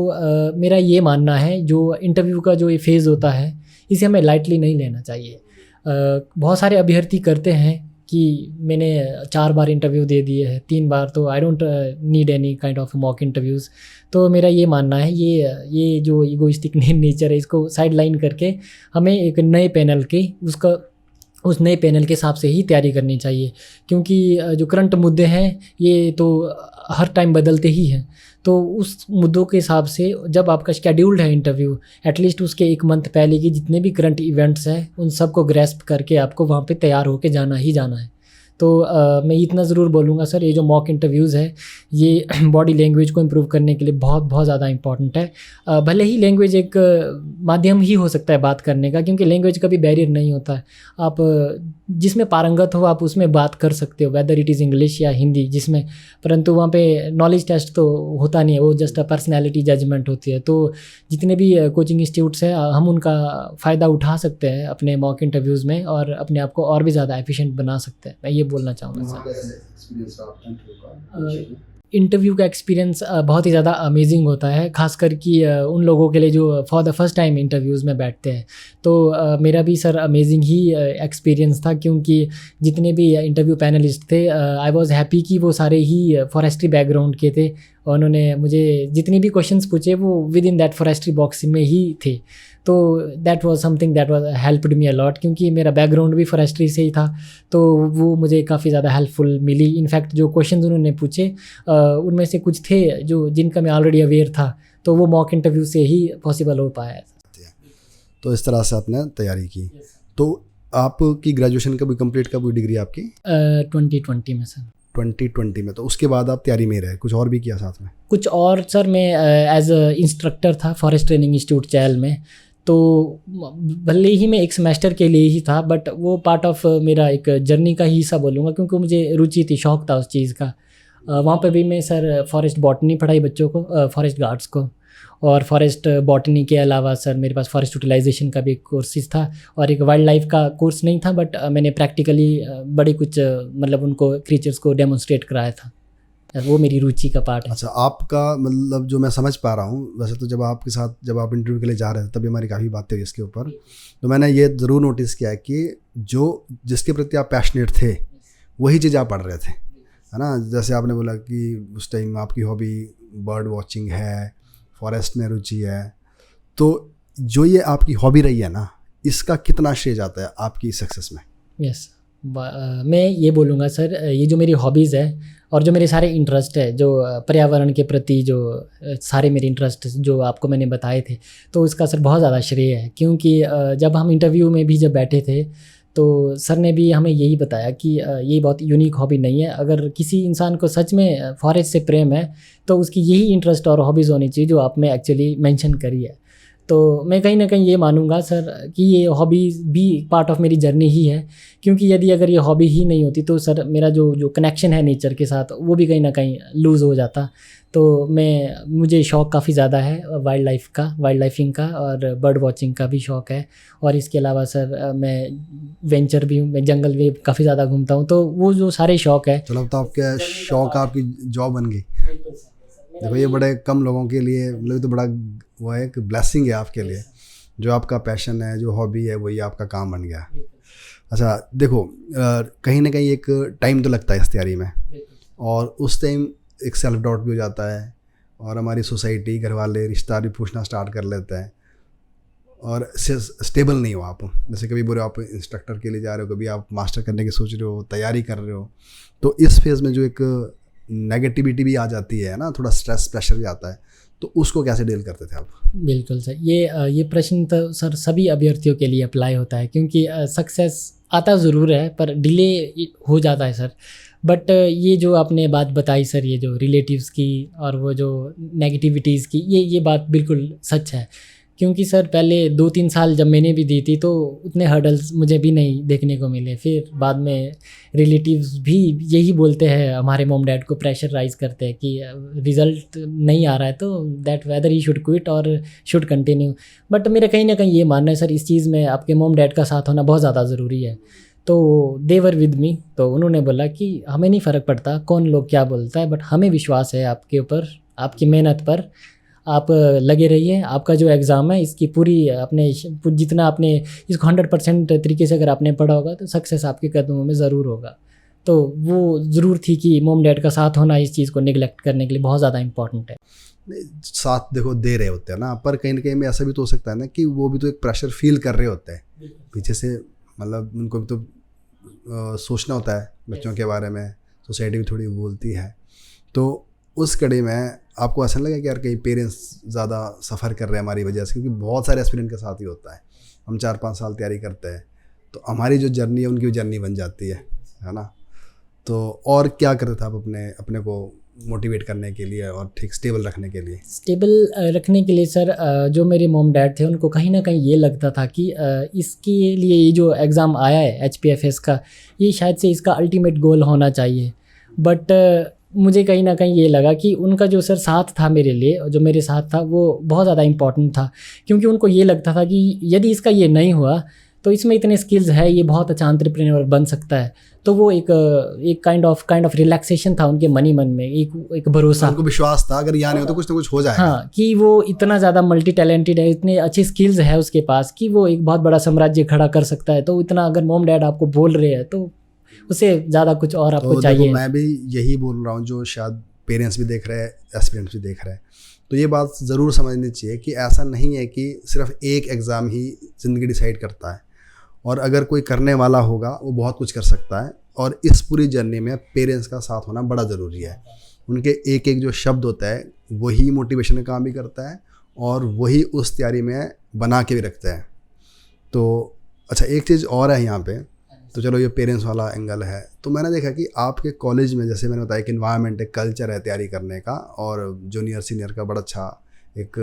[SPEAKER 1] मेरा ये मानना है, जो इंटरव्यू का जो ये फेज़ होता है, इसे हमें लाइटली नहीं लेना चाहिए। बहुत सारे अभ्यर्थी करते हैं कि मैंने 4 बार इंटरव्यू दे दिए हैं, 3 बार, तो I don't need any kind of mock interviews. तो मेरा ये मानना है, ये जो ईगोइस्टिक नेचर है, इसको साइड लाइन करके हमें एक नए पैनल के उस नए पैनल के हिसाब से ही तैयारी करनी चाहिए, क्योंकि जो करंट मुद्दे हैं ये तो हर टाइम बदलते ही हैं। तो उस मुद्दों के हिसाब से जब आपका शेड्यूल्ड है इंटरव्यू, एटलीस्ट उसके 1 मंथ पहले की जितने भी करंट इवेंट्स हैं, उन सब को ग्रेस्प करके आपको वहाँ पे तैयार होके जाना ही जाना है। तो मैं इतना ज़रूर बोलूँगा सर, ये जो मॉक इंटरव्यूज़ है, ये बॉडी लैंग्वेज को इम्प्रूव करने के लिए बहुत ज़्यादा इंपॉर्टेंट है। भले ही लैंग्वेज एक माध्यम ही हो सकता है बात करने का, क्योंकि लैंग्वेज का भी बैरियर नहीं होता है। आप जिसमें पारंगत हो आप उसमें बात कर सकते हो, वेदर इट इज़ इंग्लिश या हिंदी, जिसमें, परंतु वहाँ पे नॉलेज टेस्ट तो होता नहीं है, वो जस्ट पर्सनैलिटी जजमेंट होती है। तो जितने भी कोचिंग इंस्टीट्यूट्स हैं, हम उनका फ़ायदा उठा सकते हैं अपने मॉक इंटरव्यूज़ में, और अपने आप को और भी ज़्यादा एफिशिएंट बना सकते हैं। मैं ये बोलना चाहूँगा सर। इंटरव्यू का एक्सपीरियंस बहुत ही ज़्यादा अमेजिंग होता है, खासकर कि उन लोगों के लिए जो for the first time interviews में बैठते हैं। तो मेरा भी सर अमेजिंग ही एक्सपीरियंस था, क्योंकि जितने भी इंटरव्यू पैनलिस्ट थे, आई वाज हैप्पी कि वो सारे ही फॉरेस्ट्री बैकग्राउंड के थे, और उन्होंने मुझे जितने भी क्वेश्चंस पूछे वो with in that forestry box में ही थे। तो that was something that was helped me a lot, क्योंकि मेरा बैकग्राउंड भी फॉरेस्ट्री से ही था, तो वो मुझे काफ़ी ज़्यादा हेल्पफुल मिली। इनफैक्ट जो क्वेश्चंस उन्होंने पूछे, उनमें से कुछ थे जिनका मैं ऑलरेडी अवेयर था, तो वो मॉक इंटरव्यू से ही पॉसिबल हो पाया।
[SPEAKER 2] तो इस तरह से आपने तैयारी की। तो आपकी ग्रेजुएशन कभी कंप्लीट, कब हुई डिग्री आपकी?
[SPEAKER 1] 2020 में सर।
[SPEAKER 2] 2020 में। तो उसके बाद आप तैयारी में रहे, कुछ और भी किया साथ में?
[SPEAKER 1] कुछ और सर, मैं एज इंस्ट्रक्टर था फॉरेस्ट ट्रेनिंग इंस्टीट्यूट चैल में। तो भले ही मैं एक सेमेस्टर के लिए ही था, बट वो पार्ट ऑफ मेरा एक जर्नी का ही हिस्सा बोलूँगा, क्योंकि मुझे रुचि थी, शौक़ था उस चीज़ का। वहाँ पे भी मैं सर फॉरेस्ट बॉटनी पढ़ाई बच्चों को, फॉरेस्ट गार्ड्स को, और फॉरेस्ट बॉटनी के अलावा सर मेरे पास फॉरेस्ट यूटिलाइजेशन का भी एक कोर्सेज था, और एक वाइल्ड लाइफ का कोर्स नहीं था, बट मैंने प्रैक्टिकली बड़े कुछ मतलब उनको क्रीचर्स को डेमोन्स्ट्रेट कराया था। वो मेरी रुचि का पार्ट है।
[SPEAKER 2] अच्छा, आपका मतलब जो मैं समझ पा रहा हूँ, वैसे तो जब आपके साथ जब आप इंटरव्यू के लिए जा रहे थे तभी हमारी काफ़ी बातें हुई इसके ऊपर, तो मैंने ये ज़रूर नोटिस किया कि जो जिसके प्रति आप पैशनेट थे वही चीज़ आप पढ़ रहे थे, है ना। जैसे आपने बोला कि उस टाइम आपकी हॉबी बर्ड वॉचिंग है, फॉरेस्ट में रुचि है, तो जो ये आपकी हॉबी रही है ना, इसका कितना श्रेय जाता है आपकी सक्सेस में?
[SPEAKER 1] यस, मैं ये बोलूँगा सर, ये जो मेरी हॉबीज़ है और जो मेरे सारे इंटरेस्ट है, जो पर्यावरण के प्रति जो सारे मेरे इंटरेस्ट जो आपको मैंने बताए थे, तो इसका सर बहुत ज़्यादा श्रेय है। क्योंकि जब हम इंटरव्यू में भी जब बैठे थे, तो सर ने भी हमें यही बताया कि ये बहुत यूनिक हॉबी नहीं है। अगर किसी इंसान को सच में फॉरेस्ट से प्रेम है, तो उसकी यही इंटरेस्ट और हॉबीज़ होनी चाहिए जो आपने एक्चुअली मेंशन करी है। तो मैं कहीं ना कहीं ये मानूंगा सर कि ये हॉबी भी पार्ट ऑफ मेरी जर्नी ही है, क्योंकि यदि अगर ये हॉबी ही नहीं होती तो सर मेरा जो जो कनेक्शन है नेचर के साथ वो भी कहीं ना कहीं लूज़ हो जाता। तो मुझे शौक़ काफ़ी ज़्यादा है वाइल्ड लाइफिंग का और बर्ड वॉचिंग का भी शौक़ है। और इसके अलावा सर मैं वेंचर भी हूँ, मैं जंगल में काफ़ी ज़्यादा घूमता हूँ। तो वो जो सारे शौक़ है,
[SPEAKER 2] चलो अब तो आपके शौक़ आपकी जॉब बन गई। देखो ये बड़े कम लोगों के लिए, मतलब तो बड़ा वो है, एक ब्लेसिंग है आपके लिए। जो आपका पैशन है, जो हॉबी है, वही आपका काम बन गया। अच्छा देखो, कहीं ना कहीं एक टाइम तो लगता है इस तैयारी में, और उस टाइम एक सेल्फ डाउट भी हो जाता है, और हमारी सोसाइटी, घर वाले, रिश्तेदार भी पूछना स्टार्ट कर लेते हैं, और स्टेबल नहीं हो आप। जैसे कभी बोले आप इंस्ट्रक्टर के लिए जा रहे हो, कभी आप मास्टर करने की सोच रहे हो, तैयारी कर रहे हो, तो इस फेज़ में जो एक नेगेटिविटी भी आ जाती है ना, थोड़ा स्ट्रेस प्रेशर भी आता है, तो उसको कैसे डील करते थे आप? बिल्कुल
[SPEAKER 1] सर, ये प्रश्न तो सर सभी अभ्यर्थियों के लिए अप्लाई होता है, क्योंकि सक्सेस आता ज़रूर है पर डिले हो जाता है सर। बट ये जो आपने बात बताई सर, ये जो रिलेटिव्स की और वो जो नेगेटिविटीज़ की, ये बात बिल्कुल सच है। क्योंकि सर पहले 2-3 साल जब मैंने भी दी थी तो उतने हर्डल्स मुझे भी नहीं देखने को मिले। फिर बाद में रिलेटिव्स भी यही बोलते हैं, हमारे मॉम डैड को प्रेशराइज़ करते हैं कि रिज़ल्ट नहीं आ रहा है तो that whether he should quit और शुड कंटिन्यू। बट मेरा कहीं ना कहीं ये मानना है सर, इस चीज़ में आपके मॉम डैड का साथ होना बहुत ज़्यादा ज़रूरी है। तो देवर विद मी, तो उन्होंने बोला कि हमें नहीं फ़र्क पड़ता कौन लोग क्या बोलता है, बट हमें विश्वास है आपके ऊपर, आपकी मेहनत पर, आप लगे रहिए। आपका जो एग्ज़ाम है इसकी पूरी जितना आपने इसको 100% तरीके से अगर आपने पढ़ा होगा तो सक्सेस आपके कदमों में ज़रूर होगा। तो वो ज़रूर थी कि मॉम डैड का साथ होना इस चीज़ को निगलेक्ट करने के लिए बहुत ज़्यादा इंपॉर्टेंट है।
[SPEAKER 2] साथ देखो दे रहे होते हैं ना, पर कहीं ना कहीं में ऐसा भी तो हो सकता है ना कि वो भी तो एक प्रेशर फील कर रहे होते हैं पीछे से, मतलब उनको भी तो सोचना होता है बच्चों के बारे में, सोसाइटी भी थोड़ी बोलती है। तो उस कड़ी में आपको ऐसा लगा कि यार कहीं पेरेंट्स ज़्यादा सफ़र कर रहे हैं हमारी वजह से, क्योंकि बहुत सारे एस्पिरेंट के साथ ही होता है। हम 4-5 साल तैयारी करते हैं तो हमारी जो जर्नी है उनकी भी जर्नी बन जाती है ना। तो और क्या करते थे आप अपने को मोटिवेट करने के लिए और ठीक स्टेबल रखने के लिए?
[SPEAKER 1] स्टेबल रखने के लिए सर, जो मेरे मॉम डैड थे उनको कहीं ना कहीं ये लगता था कि इसके लिए ये जो एग्ज़ाम आया है HPFS का, ये शायद से इसका अल्टीमेट गोल होना चाहिए। बट मुझे कहीं ना कहीं ये लगा कि उनका जो सर साथ था मेरे लिए, जो मेरे साथ था, वो बहुत ज़्यादा इम्पॉर्टेंट था। क्योंकि उनको ये लगता था कि यदि इसका ये नहीं हुआ तो इसमें इतने स्किल्स है, ये बहुत अच्छा एंटरप्रेन्योर बन सकता है। तो वो एक काइंड ऑफ रिलैक्सेशन था उनके मन में, एक भरोसा,
[SPEAKER 2] उनको विश्वास था अगर यहाँ नहीं हो तो कुछ ना कुछ हो जाएगा।
[SPEAKER 1] हाँ, कि वो इतना ज़्यादा मल्टी टैलेंटेड है, इतने अच्छे स्किल्स है उसके पास कि वो एक बहुत बड़ा साम्राज्य खड़ा कर सकता है। तो इतना अगर मॉम डैड आपको बोल रहे हैं तो उससे ज़्यादा कुछ और आपको
[SPEAKER 2] तो
[SPEAKER 1] चाहिए।
[SPEAKER 2] मैं भी यही बोल रहा हूँ, जो शायद पेरेंट्स भी देख रहे हैं, एस्पिरेंट्स भी देख रहे हैं, तो ये बात ज़रूर समझनी चाहिए कि ऐसा नहीं है कि सिर्फ एक एग्ज़ाम ही ज़िंदगी डिसाइड करता है, और अगर कोई करने वाला होगा वो बहुत कुछ कर सकता है। और इस पूरी जर्नी में पेरेंट्स का साथ होना बड़ा ज़रूरी है। उनके एक एक जो शब्द होता है वही मोटिवेशन का काम भी करता है, और वही उस तैयारी में बना के भी रखता है। तो अच्छा, एक चीज़ और है यहाँ पे, तो चलो ये पेरेंट्स वाला एंगल है। तो मैंने देखा कि आपके कॉलेज में, जैसे मैंने बताया कि इन्वायरमेंट, एक कल्चर है तैयारी करने का, और जूनियर सीनियर का बड़ा अच्छा एक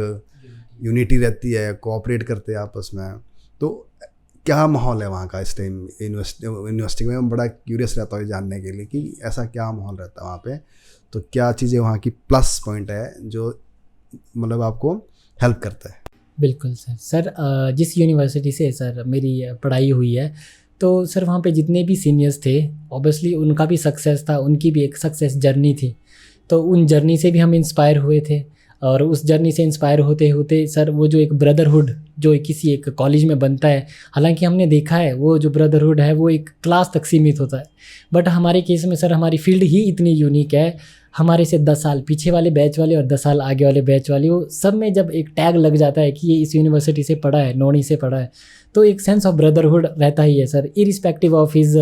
[SPEAKER 2] यूनिटी रहती है, कोऑपरेट करते हैं आपस में। तो क्या माहौल है वहाँ का इस टाइम यूनिवर्सिटी में? मैं बड़ा क्यूरियस रहता हूँ जानने के लिए कि ऐसा क्या माहौल रहता है वहाँ पे, तो क्या चीज़ें वहाँ की प्लस पॉइंट है जो मतलब आपको हेल्प करता है?
[SPEAKER 1] बिल्कुल सर, जिस यूनिवर्सिटी से सर मेरी पढ़ाई हुई है, तो सर वहाँ पे जितने भी सीनियर्स थे, ऑब्वियसली उनका भी सक्सेस था, उनकी भी एक सक्सेस जर्नी थी। तो उन जर्नी से भी हम इंस्पायर हुए थे, और उस जर्नी से इंस्पायर होते होते सर वो जो एक ब्रदरहुड जो किसी एक कॉलेज में बनता है, हालांकि हमने देखा है वो जो ब्रदरहुड है वो एक क्लास तक सीमित होता है, बट हमारे केस में सर हमारी फील्ड ही इतनी यूनिक है। हमारे से 10 साल पीछे वाले बैच वाले और 10 साल आगे वाले बैच वाले, वो सब में जब एक टैग लग जाता है कि ये इस यूनिवर्सिटी से पढ़ा है, नोनी से पढ़ा है, तो एक सेंस ऑफ ब्रदरहुड रहता ही है sir, irrespective of his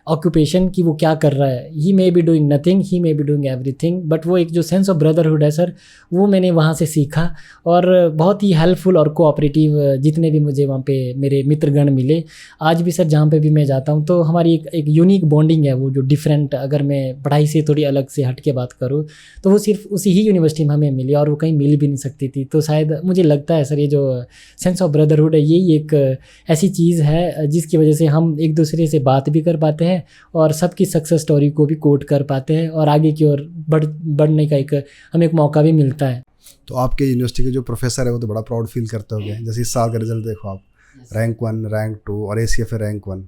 [SPEAKER 1] occupation कि वो क्या कर रहा है। He may be doing nothing, he may be doing everything, but वो एक जो सेंस ऑफ ब्रदरहुड है सर, वो मैंने वहाँ से सीखा। और बहुत ही हेल्पफुल और कोऑपरेटिव जितने भी मुझे वहाँ पे मेरे मित्रगण मिले, आज भी सर जहाँ पे भी मैं जाता हूँ तो हमारी एक यूनिक बॉन्डिंग है, वो जो डिफरेंट, अगर मैं पढ़ाई से थोड़ी अलग से हट के बात बात करूँ तो वो सिर्फ उसी ही यूनिवर्सिटी में हमें मिली और वो कहीं मिल भी नहीं सकती थी। तो शायद मुझे लगता है सर ये जो सेंस ऑफ ब्रदरहुड है यही एक ऐसी चीज़ है जिसकी वजह से हम एक दूसरे से बात भी कर पाते हैं और सबकी सक्सेस स्टोरी को भी कोट कर पाते हैं और आगे की ओर बढ़ने का एक हमें एक मौका भी मिलता है।
[SPEAKER 2] तो आपके यूनिवर्सिटी के जो प्रोफेसर है वो तो बड़ा प्राउड फील करते होंगे, जैसे इस साल का रिजल्ट देखो आप, रैंक 1, रैंक 2 और ACFA रैंक 1,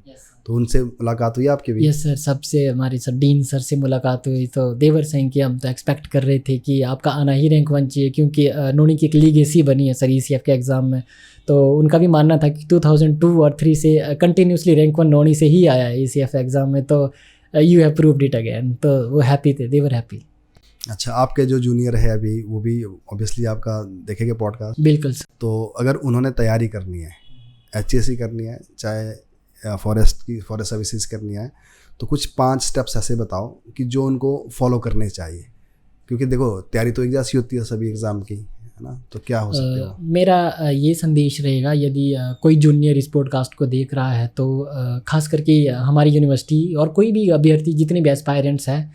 [SPEAKER 2] तो उनसे मुलाकात हुई आपकी भी?
[SPEAKER 1] यस सर, सबसे हमारे सर डीन सर से मुलाकात हुई तो देवर सिंह की हम तो एक्सपेक्ट कर रहे थे कि आपका आना ही रैंक 1 चाहिए, क्योंकि नोनी की एक लीगेसी बनी है सर ECF के एग्ज़ाम में। तो उनका भी मानना था कि 2002 और 3 से कंटिन्यूसली रैंक 1 नोनी से ही आया है ECF एग्ज़ाम में, तो you have proved it again. तो वो हैप्पी थे, देवर हैप्पी।
[SPEAKER 2] अच्छा, आपके जो जूनियर है अभी वो भी ऑब्वियसली आपका देखेंगे पॉडकास्ट?
[SPEAKER 1] बिल्कुल सर।
[SPEAKER 2] तो अगर उन्होंने तैयारी करनी है, HSC करनी है, चाहे फॉरेस्ट सर्विसेज करनी है, तो कुछ 5 स्टेप्स ऐसे बताओ कि जो उनको फॉलो करने चाहिए, क्योंकि देखो तैयारी तो एक जैसी होती है सभी एग्ज़ाम की, है ना? तो क्या हो सकते हो?
[SPEAKER 1] मेरा ये संदेश रहेगा, यदि कोई जूनियर इस पॉडकास्ट को देख रहा है तो खास करके हमारी यूनिवर्सिटी और कोई भी अभ्यर्थी, जितने भी एस्पायरेंट्स हैं,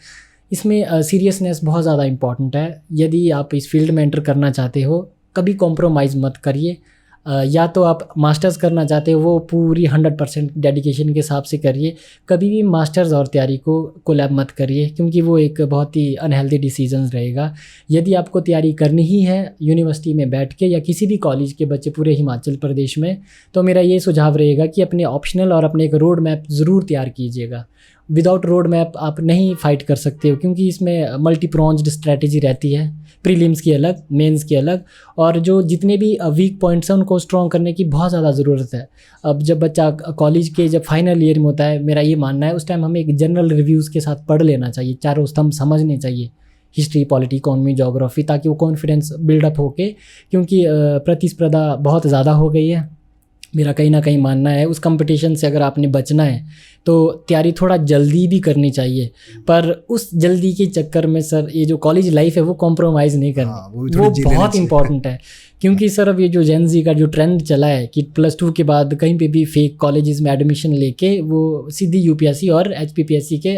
[SPEAKER 1] इसमें सीरियसनेस बहुत ज़्यादा इम्पॉर्टेंट है। यदि आप इस फील्ड में एंटर करना चाहते हो, कभी कॉम्प्रोमाइज़ मत करिए। या तो आप मास्टर्स करना चाहते हो वो पूरी 100% डेडिकेशन के हिसाब से करिए। कभी भी मास्टर्स और तैयारी को कोलैब मत करिए, क्योंकि वो एक बहुत ही अनहेल्दी डिसीजन रहेगा। यदि आपको तैयारी करनी ही है यूनिवर्सिटी में बैठ के या किसी भी कॉलेज के बच्चे पूरे हिमाचल प्रदेश में, तो मेरा ये सुझाव रहेगा कि अपने ऑप्शनल और अपने एक रोड मैप ज़रूर तैयार कीजिएगा। विदाउट रोड मैप आप नहीं फाइट कर सकते हो, क्योंकि इसमें मल्टी प्रोन्ज्ड स्ट्रैटेजी रहती है, प्रीलिम्स की अलग, मेंस की अलग, और जो जितने भी वीक पॉइंट्स हैं उनको स्ट्रॉन्ग करने की बहुत ज़्यादा ज़रूरत है। अब जब बच्चा कॉलेज के जब फाइनल ईयर में होता है, मेरा ये मानना है उस टाइम हमें एक जनरल रिव्यूज़ के साथ पढ़ लेना चाहिए, चारों स्तंभ समझने चाहिए, हिस्ट्री, पॉलिटी, इकोनॉमी, जोग्राफी, ताकि वो कॉन्फिडेंस बिल्डअप होके, क्योंकि प्रतिस्पर्धा बहुत ज़्यादा हो गई है। मेरा कहीं ना कहीं मानना है उस कंपटीशन से अगर आपने बचना है तो तैयारी थोड़ा जल्दी भी करनी चाहिए, पर उस जल्दी के चक्कर में सर ये जो कॉलेज लाइफ है वो कॉम्प्रोमाइज़ नहीं करनी, वो बहुत इंपॉर्टेंट है। क्योंकि सर अब ये जो जेन ज़ी का जो ट्रेंड चला है कि +2 के बाद कहीं पे भी फेक कॉलेजेस में एडमिशन लेके वो सीधी UPSC और HPPSC के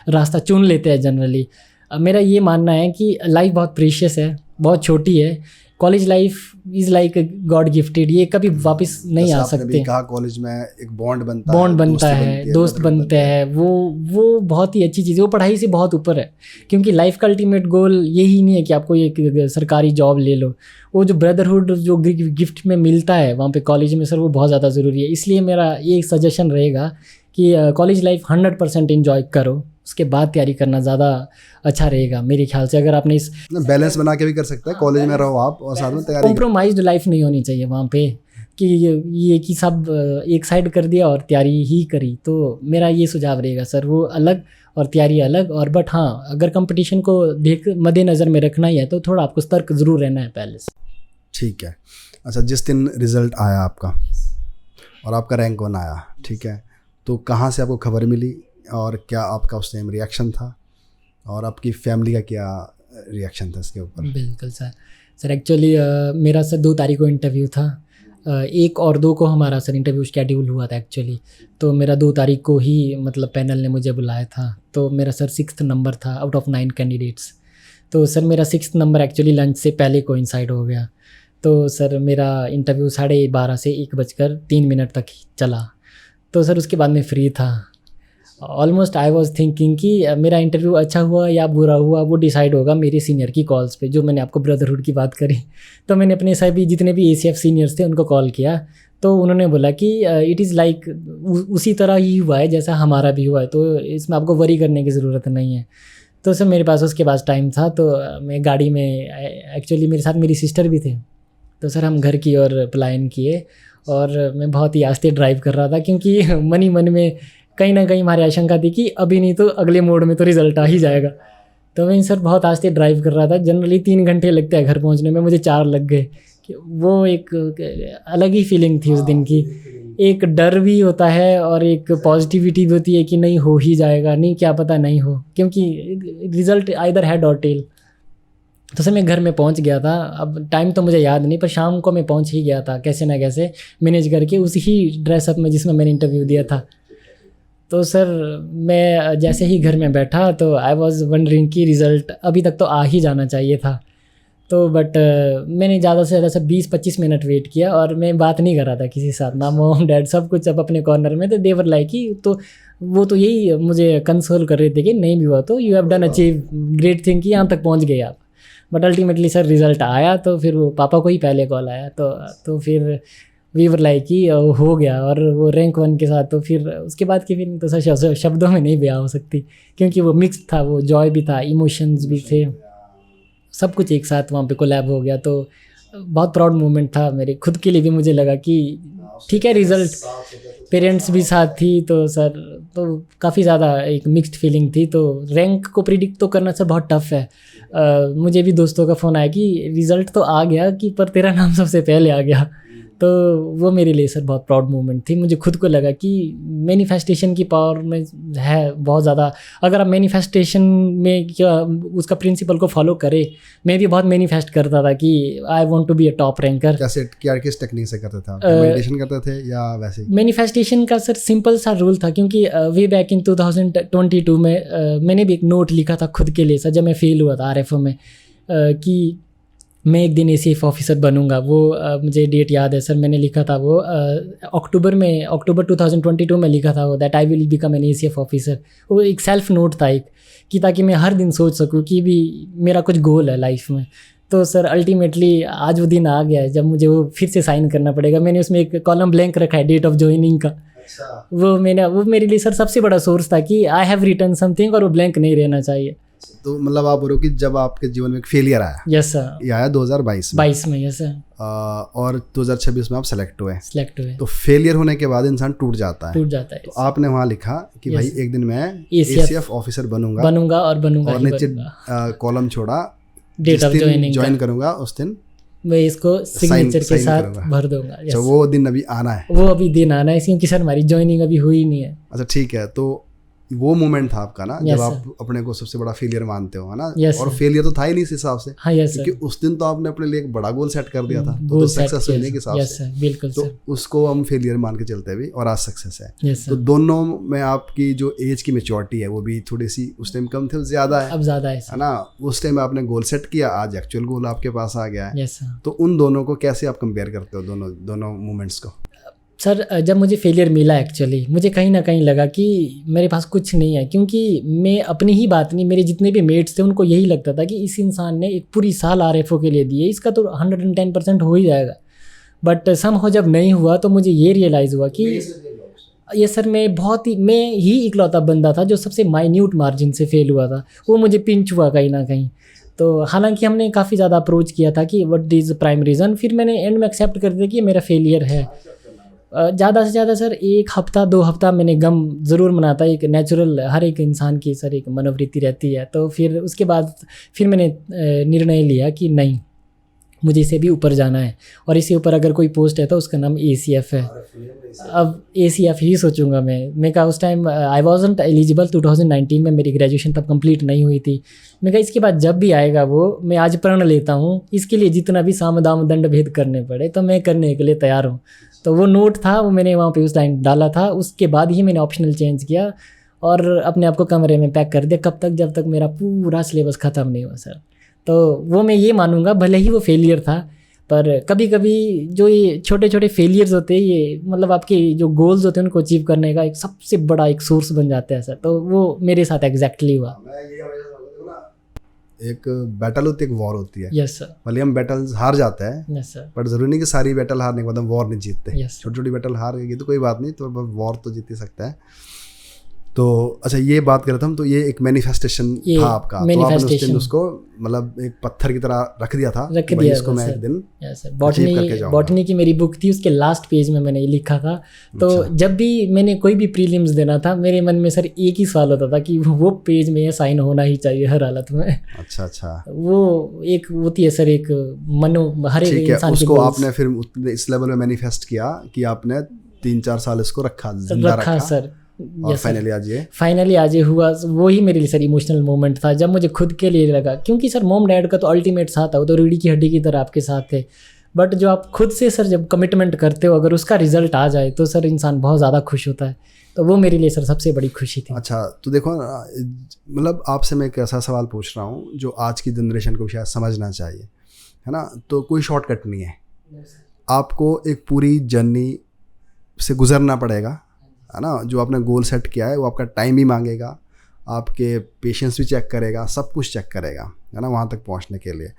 [SPEAKER 1] रास्ता चुन लेते हैं जनरली। मेरा ये मानना है कि लाइफ बहुत प्रीशियस है, बहुत छोटी है। College life is like God gifted, ये कभी वापस नहीं आ सकते।
[SPEAKER 2] कहा कॉलेज में एक बॉन्ड बनता
[SPEAKER 1] है, दोस्त बनते हैं, वो बहुत ही अच्छी चीज़ है, वो पढ़ाई से बहुत ऊपर है। क्योंकि लाइफ का अल्टीमेट गोल यही नहीं है कि आपको एक सरकारी जॉब ले लो, वो जो ब्रदरहुड जो गिफ्ट में मिलता है वहाँ पे कॉलेज में सर, वो बहुत ज़्यादा ज़रूरी है। इसलिए मेरा ये सजेशन रहेगा कि कॉलेज लाइफ 100% इन्जॉय करो, उसके बाद तैयारी करना ज़्यादा अच्छा रहेगा मेरे ख्याल से। अगर आपने इस
[SPEAKER 2] बैलेंस बना के भी कर सकते हैं, कॉलेज में रहो आप और साथ में तैयारी।
[SPEAKER 1] कॉम्प्रोमाइज्ड लाइफ नहीं होनी चाहिए वहाँ पे कि ये कि सब एक साइड कर दिया और तैयारी ही करी। तो मेरा ये सुझाव रहेगा सर, वो अलग और तैयारी अलग। और बट हाँ, अगर कंपटीशन को मद्देनज़र में रखना ही है तो थोड़ा आपको सतर्क ज़रूर रहना है पहले से।
[SPEAKER 2] ठीक है। अच्छा, जिस दिन रिज़ल्ट आया आपका और आपका रैंक 1 आया, ठीक है, तो कहाँ से आपको खबर मिली और क्या आपका उस टाइम रिएक्शन था और आपकी फैमिली का क्या रिएक्शन था इसके ऊपर?
[SPEAKER 1] बिल्कुल सर एक्चुअली मेरा सर 2 तारीख को इंटरव्यू था, 1 और 2 को हमारा सर इंटरव्यू शेड्यूल हुआ था एक्चुअली। तो मेरा 2 तारीख को ही मतलब पैनल ने मुझे बुलाया था, तो मेरा सर 6th नंबर था आउट ऑफ 9 कैंडिडेट्स। तो सर मेरा 6th नंबर एक्चुअली लंच से पहले कोइंसाइड हो गया। तो सर मेरा इंटरव्यू 12:30 से 1:03 तक ही चला। तो सर उसके बाद मैं फ्री था। ऑलमोस्ट आई वॉज थिंकिंग कि मेरा इंटरव्यू अच्छा हुआ या बुरा हुआ वो डिसाइड होगा मेरे सीनियर की कॉल्स पे, जो मैंने आपको ब्रदरहुड की बात करी। तो मैंने अपने सभी जितने भी ACF सीनियर्स थे उनको कॉल किया, तो उन्होंने बोला कि इट इज़ लाइक उसी तरह ही हुआ है जैसा हमारा भी हुआ है, तो इसमें आपको वरी करने की ज़रूरत नहीं है। तो सर मेरे पास उसके पास टाइम था, तो मैं गाड़ी में, एक्चुअली मेरे साथ मेरी सिस्टर भी थे, तो सर हम घर की ओर पलायन किए और मैं बहुत ही आस्ते ड्राइव कर रहा था, क्योंकि मन ही मन में कहीं ना कहीं हमारी आशंका थी कि अभी नहीं तो अगले मोड में तो रिज़ल्ट आ ही जाएगा। तो मैं सर बहुत आस्ते ड्राइव कर रहा था। जनरली 3 घंटे लगते हैं घर पहुंचने में, मुझे 4 लग गए। वो एक अलग ही फीलिंग थी उस दिन की। एक डर भी होता है और एक पॉजिटिविटी भी होती है कि नहीं हो ही जाएगा, नहीं क्या पता नहीं हो, क्योंकि रिज़ल्ट आइदर हेड और टेल। तो सर मैं घर में पहुंच गया था, अब टाइम तो मुझे याद नहीं, पर शाम को मैं पहुंच ही गया था कैसे ना कैसे मैनेज करके, उसी ही ड्रेसअप में जिसमें मैंने इंटरव्यू दिया था। तो सर मैं जैसे ही घर में बैठा तो आई वाज वंडरिंग कि रिज़ल्ट अभी तक तो आ ही जाना चाहिए था। तो बट मैंने ज़्यादा से ज़्यादा 20-25 मिनट वेट किया और मैं बात नहीं कर रहा था किसी के साथ, ना मॉम डैड, सब कुछ अब अपने कॉर्नर में। तो देवर लाइक कि तो वो तो यही मुझे कंसोल कर रहे थे कि नहीं भी हुआ तो you have done achieve great thing, कि यहाँ तक पहुँच गए आप। बट अल्टीमेटली सर रिज़ल्ट आया तो फिर वो पापा को ही पहले कॉल आया, तो फिर वी वर लाइक कि हो गया, और वो रैंक 1 के साथ। तो फिर उसके बाद की फीलिंग तो सर शब्दों में नहीं बयां हो सकती, क्योंकि वो मिक्स था, वो जॉय भी था, इमोशंस भी थे, सब कुछ एक साथ वहाँ पे कोलैब हो गया। तो बहुत प्राउड मोमेंट था मेरे खुद के लिए भी। मुझे लगा कि ठीक है रिज़ल्ट, पेरेंट्स भी साथ थी, तो सर तो काफ़ी ज़्यादा एक मिक्स्ड फीलिंग थी। तो रैंक को प्रिडिक्ट तो करना सर बहुत टफ है। मुझे भी दोस्तों का फ़ोन आया कि रिज़ल्ट तो आ गया कि पर तेरा नाम सबसे पहले आ गया। तो वो मेरे लिए सर बहुत प्राउड मोमेंट थी। मुझे खुद को लगा कि मैनिफेस्टेशन की पावर में है बहुत ज़्यादा। अगर आप मैनिफेस्टेशन में क्या उसका प्रिंसिपल को फॉलो करें, मैं भी बहुत मैनिफेस्ट करता था कि I want to be a top ranker.
[SPEAKER 2] कैसे, क्या किस टेक्निक से करते थे आप? मेडिटेशन करते थे या वैसे ही?
[SPEAKER 1] मैनिफेस्टेशन का सर सिंपल सा रूल था, क्योंकि वे बैक इन 2022 में मैंने भी एक नोट लिखा था खुद के लिए सर, जब मैं फेल हुआ था RFO में, कि मैं एक दिन ACF ऑफिसर बनूंगा। वो मुझे डेट याद है सर, मैंने लिखा था वो अक्टूबर 2022 में लिखा था वो, that I will become an ACF officer. वो एक सेल्फ नोट था एक, कि ताकि मैं हर दिन सोच सकूं कि भी मेरा कुछ गोल है लाइफ में। तो सर अल्टीमेटली आज वो दिन आ गया है जब मुझे वो फिर से साइन करना पड़ेगा। मैंने उसमें एक कॉलम ब्लैंक रखा है डेट ऑफ ज्वाइनिंग का।
[SPEAKER 2] अच्छा।
[SPEAKER 1] वो मेरे लिए सर सबसे बड़ा सोर्स था कि आई हैव रिटन समथिंग, और वो ब्लैंक नहीं रहना चाहिए।
[SPEAKER 2] तो मतलब आप बोलो कि जब आपके जीवन में एक फेलियर आया,
[SPEAKER 1] यस सर,
[SPEAKER 2] ये आया 2022 में,
[SPEAKER 1] 22 में, यस सर,
[SPEAKER 2] और 2026 में आप सेलेक्ट हुए।
[SPEAKER 1] तो
[SPEAKER 2] फेलियर होने के बाद इंसान टूट जाता है। तो आपने वहाँ लिखा कि भाई एक दिन मैं ACF ऑफिसर बनूंगा और नीचे कॉलम छोड़ा,
[SPEAKER 1] डेट ऑफ
[SPEAKER 2] ज्वाइन करूंगा उस दिन
[SPEAKER 1] मैं इसको सिग्नेचर के साथ भर दूंगा।
[SPEAKER 2] तो वो दिन अभी आना है,
[SPEAKER 1] वो अभी दिन आना है, क्योंकि सर हमारी ज्वाइनिंग अभी हुई नहीं है।
[SPEAKER 2] अच्छा ठीक है। तो वो मोमेंट था आपका ना, जब आप अपने को सबसे बड़ा फेलियर मानते हो, है ना? और फेलियर तो था ही नहीं इस हिसाब से, क्योंकि उस दिन तो आपने अपने लिए एक बड़ा गोल सेट कर दिया था, तो सक्सेस होने के हिसाब से
[SPEAKER 1] बिल्कुल।
[SPEAKER 2] तो उसको हम फेलियर मान के चलते हैं भी, और आज सक्सेस है। तो दोनों में आपकी जो एज की मैच्योरिटी है वो भी थोड़ी सी उस टाइम कम थी, ज्यादा है,
[SPEAKER 1] अब ज्यादा है
[SPEAKER 2] ना? उस टाइम आपने गोल सेट किया, आज एक्चुअल गोल आपके पास आ गया है। तो उन दोनों को कैसे आप कंपेयर करते हो, दोनों मोमेंट्स को?
[SPEAKER 1] सर जब मुझे फेलियर मिला, एक्चुअली मुझे कहीं ना कहीं लगा कि मेरे पास कुछ नहीं है, क्योंकि मैं अपनी ही बात नहीं, मेरे जितने भी मेट्स थे उनको यही लगता था कि इस इंसान ने एक पूरी साल RFO के लिए दी है, इसका तो 110% हो ही जाएगा। बट समहाउ जब नहीं हुआ तो मुझे ये रियलाइज़ हुआ कि ये सर मैं ही इकलौता बंदा था जो सबसे माइन्यूट मार्जिन से फेल हुआ था। वो मुझे पिंच हुआ कहीं ना कहीं। तो हालांकि हमने काफ़ी ज़्यादा अप्रोच किया था कि व्हाट इज़ प्राइम रीज़न, फिर मैंने एंड में एक्सेप्ट कर दिया कि मेरा फेलियर है। ज़्यादा से ज़्यादा सर 1 हफ्ता 2 हफ्ता मैंने गम ज़रूर मनाता, एक नेचुरल हर एक इंसान की सर एक मनोवृत्ति रहती है। तो फिर उसके बाद फिर मैंने निर्णय लिया कि नहीं, मुझे इसे भी ऊपर जाना है, और इससे ऊपर अगर कोई पोस्ट है तो उसका नाम ACF है। अब ACF ही सोचूंगा मैं कहा उस टाइम आई वॉजंट एलिजिबल 2019 में, मेरी ग्रेजुएशन तब कंप्लीट नहीं हुई थी। मैं कहा इसके बाद जब भी आएगा वो, मैं आज प्रण लेता हूँ, इसके लिए जितना भी साम दाम दंड भेद करने पड़े तो मैं करने के लिए तैयार हूँ। तो वो नोट था, वो मैंने वहाँ पे उस लाइन डाला था। उसके बाद ही मैंने ऑप्शनल चेंज किया और अपने आप को कमरे में पैक कर दिया। कब तक? जब तक मेरा पूरा सिलेबस ख़त्म नहीं हुआ सर। तो वो मैं ये मानूंगा, भले ही वो फेलियर था, पर कभी कभी जो ये छोटे छोटे फेलियर्स होते हैं, ये मतलब आपके जो गोल्स होते हैं उनको अचीव करने का एक सबसे बड़ा एक सोर्स बन जाता है सर। तो वो मेरे साथ एग्जैक्टली हुआ।
[SPEAKER 2] एक बैटल होती है, एक वॉर होती है।
[SPEAKER 1] Yes sir.
[SPEAKER 2] भले हम बैटल्स हार जाते हैं,
[SPEAKER 1] यस सर,
[SPEAKER 2] बट जरूरी नहीं कि सारी बैटल हारने के बाद हम वॉर नहीं जीतते।
[SPEAKER 1] यस।
[SPEAKER 2] छोटी छोटी बैटल हार गई तो कोई बात नहीं, तो वॉर तो जीत ही सकता है। तो अच्छा, ये बात कर रहे थे हम, तो ये एक मैनिफेस्टेशन था आपका, तो आपने उस दिन उसको मतलब एक पत्थर की तरह रख दिया था, इसको मैं एक दिन
[SPEAKER 1] बॉटनी की मेरी बुक थी, उसके लास्ट पेज में मैंने ये लिखा था। तो जब भी मैंने कोई भी प्रीलिम्स देना था, मेरे मन में सर एक ही सवाल होता था कि वो पेज में ये साइन होना ही चाहिए हर हालत में।
[SPEAKER 2] अच्छा,
[SPEAKER 1] वो एक होती है सर एक हर एक इंसान की।
[SPEAKER 2] उसको आपने फिर इस लेवल में मैनिफेस्ट किया कि आपने 3-4 साल इसको रखा
[SPEAKER 1] सर,
[SPEAKER 2] और
[SPEAKER 1] फाइनली आज ये हुआ। वो ही मेरे लिए सर इमोशनल मोमेंट था, जब मुझे खुद के लिए लगा, क्योंकि सर मॉम डैड का तो अल्टीमेट साथ था, वो तो रीढ़ी की हड्डी की तरह आपके साथ थे। बट जो आप खुद से सर जब कमिटमेंट करते हो, अगर उसका रिजल्ट आ जाए तो सर इंसान बहुत ज़्यादा खुश होता है। तो वो मेरे लिए सर सबसे बड़ी खुशी थी।
[SPEAKER 2] अच्छा, तो देखो मतलब आपसे मैं एक ऐसा सवाल पूछ रहा हूँ जो आज की जनरेशन को शायद समझना चाहिए, है ना। तो कोई शॉर्टकट नहीं है, आपको एक पूरी जर्नी से गुजरना पड़ेगा, है ना। जो आपने गोल सेट किया है वो आपका टाइम भी मांगेगा, आपके पेशेंस भी चेक करेगा, सब कुछ चेक करेगा, है ना, वहाँ तक पहुँचने के लिए।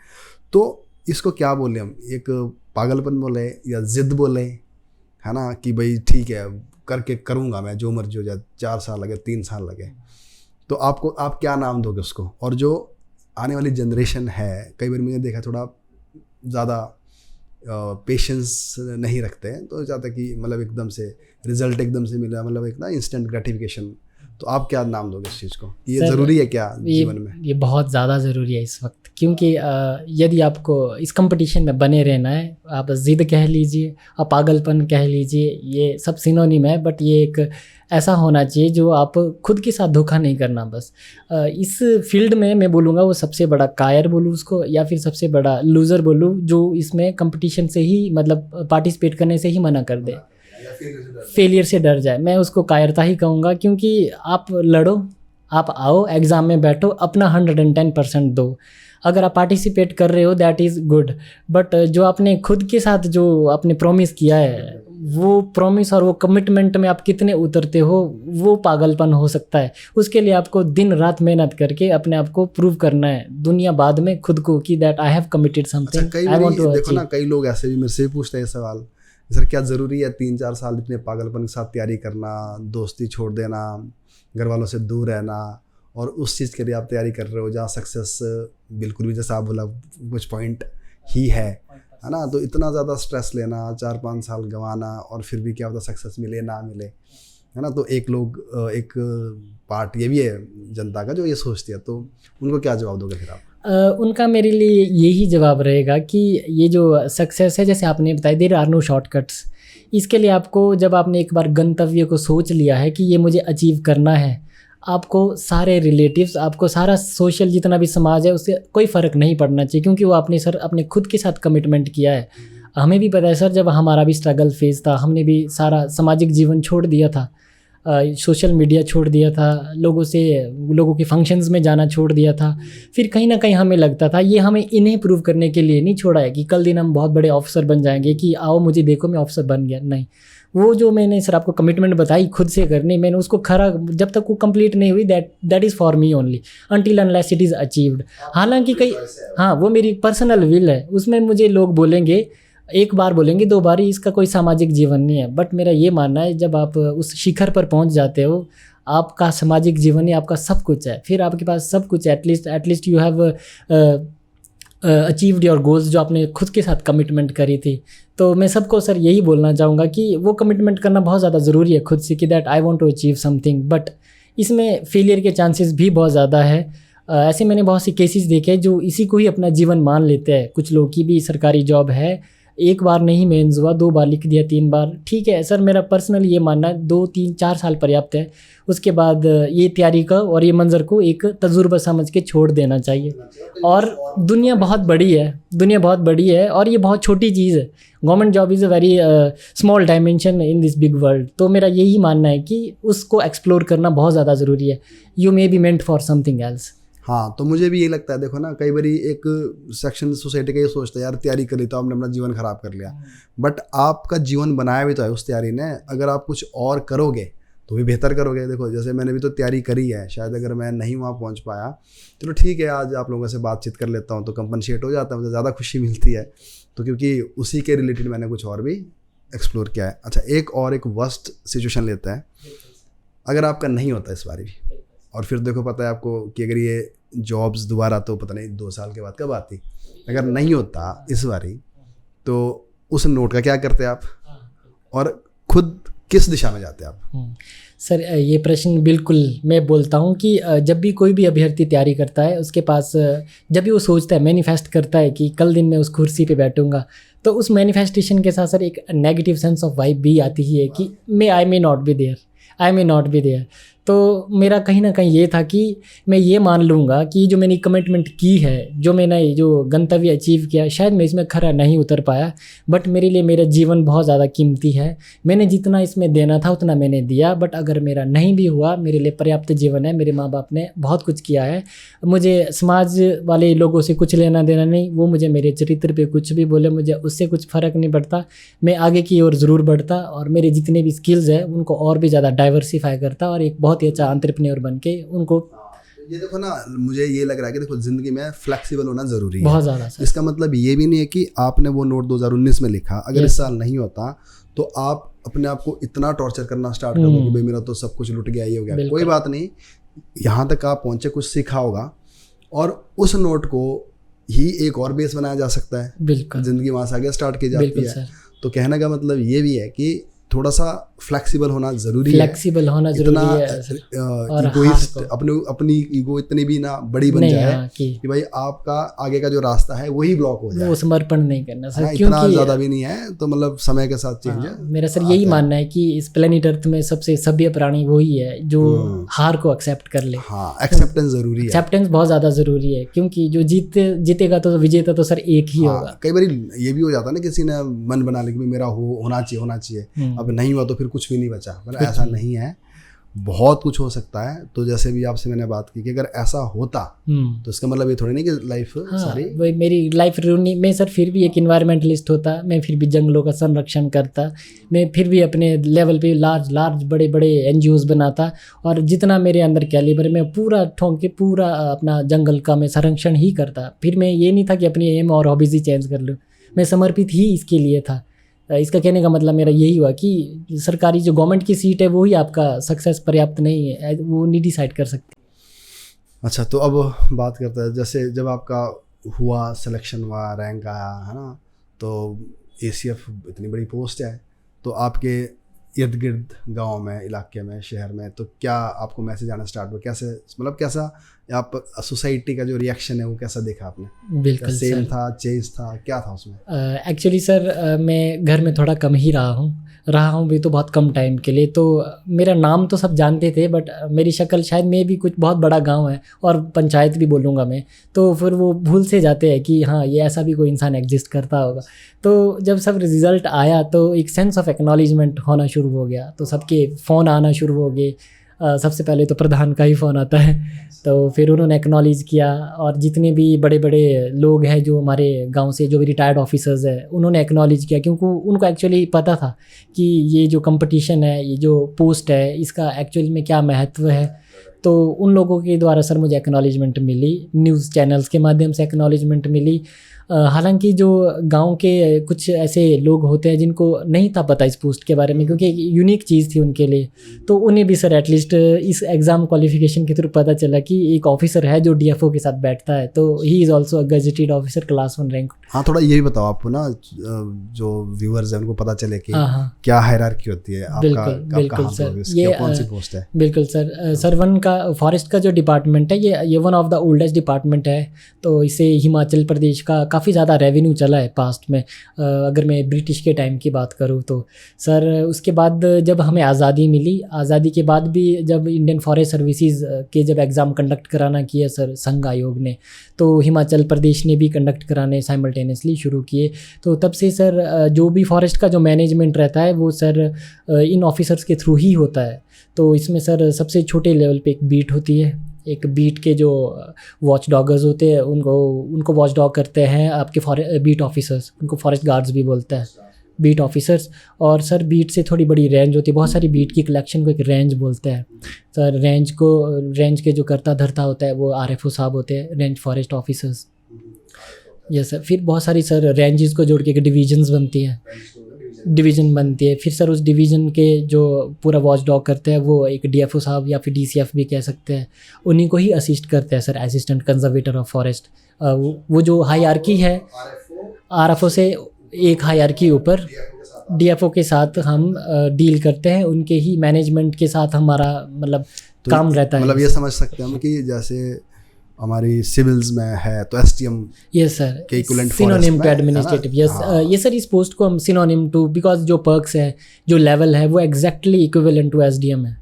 [SPEAKER 2] तो इसको क्या बोले हम, एक पागलपन बोले या ज़िद बोले, है ना, कि भाई ठीक है करके करूँगा मैं, जो मर्जी हो जाए, 4 साल लगे 3 साल लगे। तो आप क्या नाम दोगे उसको। और जो आने वाली जनरेशन है, कई बार मैंने देखा थोड़ा ज़्यादा पेशेंस नहीं रखते हैं, तो चाहते कि मतलब एकदम से रिजल्ट एकदम से मिला, मतलब एक ना इंस्टेंट ग्रेटिफिकेशन। तो आप क्या नाम दोगे इस चीज़ को, ये ज़रूरी है क्या जीवन में?
[SPEAKER 1] ये बहुत ज़्यादा ज़रूरी है इस वक्त, क्योंकि यदि आपको इस कंपटीशन में बने रहना है, आप ज़िद कह लीजिए, आप पागलपन कह लीजिए, ये सब सिनोनिम है, बट ये एक ऐसा होना चाहिए जो आप खुद के साथ धोखा नहीं करना। बस इस फील्ड में मैं बोलूँगा वो सबसे बड़ा कायर बोलूँ उसको, या फिर सबसे बड़ा लूज़र बोलूँ जो इसमें कंपटीशन से ही मतलब पार्टिसिपेट करने से ही मना कर दे, फेलियर से डर जाए, मैं उसको कायरता ही कहूँगा। क्योंकि आप लड़ो, आप आओ, एग्ज़ाम में बैठो, अपना 110% दो। अगर आप पार्टिसिपेट कर रहे हो दैट इज़ गुड, बट जो आपने खुद के साथ जो आपने प्रॉमिस किया है, वो प्रॉमिस और वो कमिटमेंट में आप कितने उतरते हो, वो पागलपन हो सकता है। उसके लिए आपको दिन रात मेहनत करके अपने आप को प्रूव करना है दुनिया बाद में खुद को, कि that I have committed something, I want to
[SPEAKER 2] देखो ना,
[SPEAKER 1] अचीव।
[SPEAKER 2] कई लोग ऐसे भी मेरे से पूछते हैं सवाल, सर क्या ज़रूरी है 3-4 साल इतने पागलपन के साथ तैयारी करना, दोस्ती छोड़ देना, घर वालों से दूर रहना, और उस चीज़ के लिए आप तैयारी कर रहे हो जहाँ सक्सेस बिल्कुल भी, जैसा आप बोला, कुछ पॉइंट ही है ना। तो इतना ज़्यादा स्ट्रेस लेना, 4-5 साल गंवाना, और फिर भी क्या होता सक्सेस मिले ना मिले, है ना। तो एक पार्ट ये भी है जनता का जो ये सोचती है, तो उनको क्या जवाब दोगे फिर आप?
[SPEAKER 1] उनका मेरे लिए यही जवाब रहेगा कि ये जो सक्सेस है, जैसे आपने बताया, देयर आर नो शॉर्टकट्स। इसके लिए आपको, जब आपने एक बार गंतव्य को सोच लिया है कि ये मुझे अचीव करना है, आपको सारे रिलेटिव्स, आपको सारा सोशल जितना भी समाज है उससे कोई फ़र्क नहीं पड़ना चाहिए, क्योंकि वो आपने सर अपने खुद के साथ कमिटमेंट किया है। हमें भी पता है सर, जब हमारा भी स्ट्रगल फेज़ था, हमने भी सारा सामाजिक जीवन छोड़ दिया था, सोशल मीडिया छोड़ दिया था, लोगों के फंक्शंस में जाना छोड़ दिया था। फिर कहीं ना कहीं हमें लगता था ये हमें इन्हें प्रूव करने के लिए नहीं छोड़ा है कि कल दिन हम बहुत बड़े ऑफिसर बन जाएंगे, कि आओ मुझे देखो मैं ऑफिसर बन गया। नहीं, वो जो मैंने सर आपको कमिटमेंट बताई खुद से करनी, मैंने उसको खरा, जब तक वो कंप्लीट नहीं हुई, that is for me only until unless it is achieved. हालांकि कई, हाँ, वो मेरी पर्सनल विल है, उसमें मुझे लोग बोलेंगे, एक बार बोलेंगे, 2 बार ही, इसका कोई सामाजिक जीवन नहीं है। बट मेरा ये मानना है, जब आप उस शिखर पर पहुंच जाते हो, आपका सामाजिक जीवन ही आपका सब कुछ है, फिर आपके पास सब कुछ है। At least you have achieved your goals, जो आपने खुद के साथ कमिटमेंट करी थी। तो मैं सबको सर यही बोलना चाहूँगा कि वो कमिटमेंट करना बहुत ज़्यादा ज़रूरी है खुद से, कि that I want to achieve something, but इसमें फेलियर के चांसेस भी बहुत ज़्यादा है। ऐसे मैंने बहुत से केसेस देखे जो इसी को ही अपना जीवन मान लेते हैं। कुछ लोग की भी सरकारी जॉब है, एक बार नहीं मेंस हुआ, 2 बार लिख दिया, 3 बार, ठीक है सर, मेरा पर्सनल ये मानना है 2, 3, 4 साल पर्याप्त है। उसके बाद ये तैयारी का और ये मंजर को एक तजुर्बा समझ के छोड़ देना चाहिए। और दुनिया बहुत बड़ी है, और ये बहुत छोटी चीज़ है। Government job is a very small dimension in this big world. तो मेरा यही मानना है कि उसको एक्सप्लोर करना बहुत ज़्यादा ज़रूरी है। You may be meant for something else.
[SPEAKER 2] हाँ, तो मुझे भी यही लगता है। देखो ना, कई बारी एक सेक्शन सोसाइटी का ये सोचता है, यार तैयारी कर ली तो आपने अपना जीवन ख़राब कर लिया, बट आपका जीवन बनाया भी तो है उस तैयारी ने। अगर आप कुछ और करोगे तो भी बेहतर करोगे। देखो, जैसे मैंने भी तो तैयारी करी है, शायद अगर मैं नहीं वहाँ पहुँच पाया, चलो ठीक है, आज आप लोगों से बातचीत कर लेता हूँ तो कंपनसेट हो जाता है, मुझे ज़्यादा खुशी मिलती है। तो क्योंकि उसी के रिलेटेड मैंने कुछ और भी एक्सप्लोर किया है। अच्छा, एक वर्स्ट सिचुएशन लेते हैं, अगर आपका नहीं होता इस बारी भी, और फिर देखो पता है आपको कि अगर ये जॉब्स दोबारा तो पता नहीं 2 साल के बाद कब आती, अगर नहीं होता इस बारी, तो उस नोट का क्या करते आप, और खुद किस दिशा में जाते आप?
[SPEAKER 1] सर ये प्रश्न बिल्कुल मैं बोलता हूँ कि जब भी कोई भी अभ्यर्थी तैयारी करता है, उसके पास जब भी वो सोचता है, मैनिफेस्ट करता है कि कल दिन मैं उस कुर्सी पे बैठूंगा, तो उस मैनिफेस्टेशन के साथ सर एक नेगेटिव सेंस ऑफ वाइब भी आती ही है कि आई मे नॉट बी देयर। तो मेरा कहीं ना कहीं ये था कि मैं ये मान लूँगा कि जो मैंने कमिटमेंट की है, जो मैंने जो गंतव्य अचीव किया, शायद मैं इसमें खरा नहीं उतर पाया, बट मेरे लिए मेरा जीवन बहुत ज़्यादा कीमती है। मैंने जितना इसमें देना था उतना मैंने दिया, बट अगर मेरा नहीं भी हुआ, मेरे लिए पर्याप्त जीवन है। मेरे माँ बाप ने बहुत कुछ किया है, मुझे समाज वाले लोगों से कुछ लेना देना नहीं। वो मुझे मेरे चरित्र पे कुछ भी बोले, मुझे उससे कुछ फ़र्क नहीं पड़ता। मैं आगे की ओर ज़रूर बढ़ता और मेरे जितने भी स्किल्स हैं उनको और भी ज़्यादा डाइवर्सिफाई करता और एक बहुत ही अच्छा एंटरप्रेन्योर बन के उनको।
[SPEAKER 2] ये देखो ना, मुझे ये लग रहा है कि देखो ज़िंदगी में फ्लेक्सिबल होना ज़रूरी है
[SPEAKER 1] बहुत ज़्यादा सर।
[SPEAKER 2] इसका मतलब ये भी नहीं है कि आपने वो नोट 2019 में लिखा, अगर इस साल नहीं होता तो आप अपने आप को इतना टॉर्चर करना स्टार्ट कर दो कि भाई मेरा तो सब कुछ लुट गया, ये हो गया। कोई बात नहीं, यहाँ तक आप पहुँचे, कुछ सीखा होगा और उस नोट को ही एक और बेस बनाया जा सकता है।
[SPEAKER 1] बिल्कुल,
[SPEAKER 2] ज़िंदगी वहाँ से आगे स्टार्ट की जाती है।
[SPEAKER 1] सर।
[SPEAKER 2] तो कहने का मतलब ये भी है कि थोड़ा सा फ्लेक्सिबल होना ज़रूरी है।
[SPEAKER 1] फ्लेक्सिबल होना ज़रूरी है।
[SPEAKER 2] इगोइस्ट अपनी ईगो इतनी भी ना बड़ी बन जाए कि भाई आपका आगे का जो रास्ता है वही ब्लॉक हो जाए।
[SPEAKER 1] वो समर्पण नहीं करना सर,
[SPEAKER 2] इतना ज़्यादा भी नहीं है, तो मतलब समय के साथ चेंज है।
[SPEAKER 1] मेरा सर यही मानना है कि इस प्लेनेट अर्थ में सबसे सभ्य प्राणी वही है जो हार को एक्सेप्ट कर ले।
[SPEAKER 2] हाँ, एक्सेप्टेंस ज़रूरी है।
[SPEAKER 1] एक्सेप्टेंस बहुत ज़्यादा ज़रूरी है, क्योंकि जो जीतेगा तो विजेता तो सर एक ही होगा।
[SPEAKER 2] कई बार ये भी हो जाता है ना, किसी ने मन बना लिया कि मेरा होना चाहिए, अब नहीं हुआ तो फिर कुछ भी नहीं बचा। मतलब ऐसा नहीं है, बहुत कुछ हो सकता है। तो जैसे भी आपसे मैंने बात की कि अगर ऐसा होता तो इसका मतलब ये थोड़ी नहीं कि लाइफ सारी
[SPEAKER 1] वही मेरी लाइफ रूनी। मैं सर फिर भी एक इन्वायरमेंटलिस्ट होता, मैं फिर भी जंगलों का संरक्षण करता, मैं फिर भी अपने लेवल पे लार्ज बड़े बड़े NGOs बनाता, और जितना मेरे अंदर कैलिबर मैं पूरा ठोंक के पूरा अपना जंगल का मैं संरक्षण ही करता। फिर मैं ये नहीं था कि अपनी एम और हॉबीज़ ही चेंज कर लूँ, मैं समर्पित ही इसके लिए था। इसका कहने का मतलब मेरा यही हुआ कि सरकारी जो गवर्नमेंट की सीट है वो ही आपका सक्सेस पर्याप्त नहीं है, वो नहीं डिसाइड कर सकते।
[SPEAKER 2] अच्छा, तो अब बात करते हैं, जैसे जब आपका हुआ, सिलेक्शन हुआ, रैंक आया, है ना, तो ACF इतनी बड़ी पोस्ट है, तो आपके इर्द गिर्द गाँव में, इलाके में, शहर में, तो क्या आपको मैसेज आना स्टार्ट हुआ? कैसे, मतलब कैसा आप सोसाइटी का जो रिएक्शन है वो कैसा देखा आपने?
[SPEAKER 1] बिल्कुल
[SPEAKER 2] सेम था, चेंज था, क्या था उसमें?
[SPEAKER 1] एक्चुअली सर मैं घर में थोड़ा कम ही रहा हूँ भी, तो बहुत कम टाइम के लिए। तो मेरा नाम तो सब जानते थे, बट मेरी शक्ल शायद में भी कुछ बहुत बड़ा गांव है और पंचायत भी बोलूँगा मैं, तो फिर वो भूल से जाते हैं कि हाँ ये ऐसा भी कोई इंसान एग्जिस्ट करता होगा। तो जब सब रिज़ल्ट आया तो एक सेंस ऑफ एक्नॉलेजमेंट होना शुरू हो गया, तो सबके फ़ोन आना शुरू हो गए। सबसे पहले तो प्रधान का ही फ़ोन आता है, तो फिर उन्होंने एक्नॉलेज किया, और जितने भी बड़े बड़े लोग हैं जो हमारे गांव से, जो भी रिटायर्ड ऑफिसर्स हैं, उन्होंने एक्नॉलेज किया, क्योंकि उनको एक्चुअली पता था कि ये जो कंपटीशन है, ये जो पोस्ट है, इसका एक्चुअली में क्या महत्व है। तो उन लोगों के द्वारा सर मुझे एक्नॉलेजमेंट मिली, न्यूज़ चैनल्स के माध्यम से एक्नॉलेजमेंट मिली। हालांकि जो गांव के कुछ ऐसे लोग होते हैं जिनको नहीं था पता इस पोस्ट के बारे में, क्योंकि यूनिक चीज़ थी उनके लिए, तो उन्हें भी सर एटलीस्ट इस एग्ज़ाम क्वालिफिकेशन के थ्रू पता चला कि एक ऑफिसर है जो DFO के साथ बैठता है, तो he is also a gazetted officer class 1 rank.
[SPEAKER 2] हाँ, थोड़ा ये भी बताओ आपको ना, जो व्यूअर्स हैं उनको पता चले कि क्या हायरार्की होती है,
[SPEAKER 1] बिल्कुल सर, ये
[SPEAKER 2] कौन सी पोस्ट है?
[SPEAKER 1] बिल्कुल सर, वन का फॉरेस्ट का जो डिपार्टमेंट है, ये one of the oldest department है। तो इसे हिमाचल प्रदेश का काफ़ी ज़्यादा रेवेन्यू चला है पास्ट में, अगर मैं ब्रिटिश के टाइम की बात करूँ तो। सर उसके बाद जब हमें आज़ादी मिली, आज़ादी के बाद भी जब इंडियन फॉरेस्ट सर्विसेज के जब एग्ज़ाम कंडक्ट कराना किया सर संघ आयोग ने, तो हिमाचल प्रदेश ने भी कंडक्ट कराने साइमल्टेनियसली शुरू किए। तो तब से सर जो भी फॉरेस्ट का जो मैनेजमेंट रहता है वो सर इन ऑफिसर्स के थ्रू ही होता है। तो इसमें सर सबसे छोटे लेवल पे एक बीट होती है, एक बीट के जो वॉच डॉगर्स होते हैं उनको वॉच डॉग करते हैं आपके बीट ऑफिसर्स, उनको फॉरेस्ट गार्ड्स भी बोलते हैं, बीट ऑफिसर्स। और सर बीट से थोड़ी बड़ी रेंज होती है, बहुत सारी बीट की कलेक्शन को एक रेंज बोलते हैं सर। रेंज के जो करता धरता होता है वो RFO साहब होते हैं, range forest officers. Yes sir, फिर बहुत सारी सर रेंजेस को जोड़ के एक डिवीजन बनती है। फिर सर उस डिवीज़न के जो पूरा वॉच डॉग करते हैं वो एक DFO साहब या फिर DCF भी कह सकते हैं, उन्हीं को ही असिस्ट करते हैं sir, assistant conservator of forest. वो जो हायरार्की है, RFO से एक हायरार्की ऊपर DFO के साथ हम डील करते हैं, उनके ही मैनेजमेंट के साथ हमारा मतलब काम रहता है।
[SPEAKER 2] मतलब ये समझ सकते हैं हम कि जैसे हमारी सिविल्स में है तो STM,
[SPEAKER 1] यस सर,
[SPEAKER 2] के equivalent
[SPEAKER 1] synonym to administrative. Yes ये सर इस पोस्ट को हम सिनोनिम टू, बिकॉज जो पर्क्स है, जो लेवल है वो एग्जैक्टली इक्विवेलेंट टू SDM है।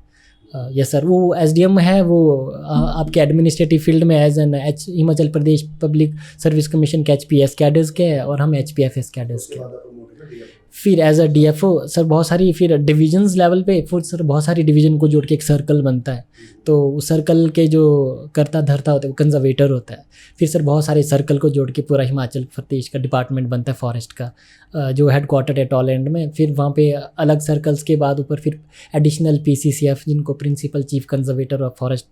[SPEAKER 1] यस सर, वो एसडीएम है, वो आपके एडमिनिस्ट्रेटिव फील्ड में as an Himachal Pradesh public service commission के एचपीएस कैडर्स के है और हम एचपीएफएस कैडर्स के हैं। फिर एज अ डीएफओ सर बहुत सारी फिर डिविजन्स लेवल पे फिर सर बहुत सारी डिवीजन को जोड़ के एक सर्कल बनता है, तो उस सर्कल के जो करता धरता होता है वो कंजर्वेटर होता है। फिर सर बहुत सारे सर्कल को जोड़ के पूरा हिमाचल प्रदेश का डिपार्टमेंट बनता है फॉरेस्ट का, जो हेडक्वार्टर है टॉलैंड में। फिर वहाँ पे अलग सर्कल्स के बाद ऊपर फिर एडिशनल पीसीसीएफ, जिनको principal chief conservator of forest,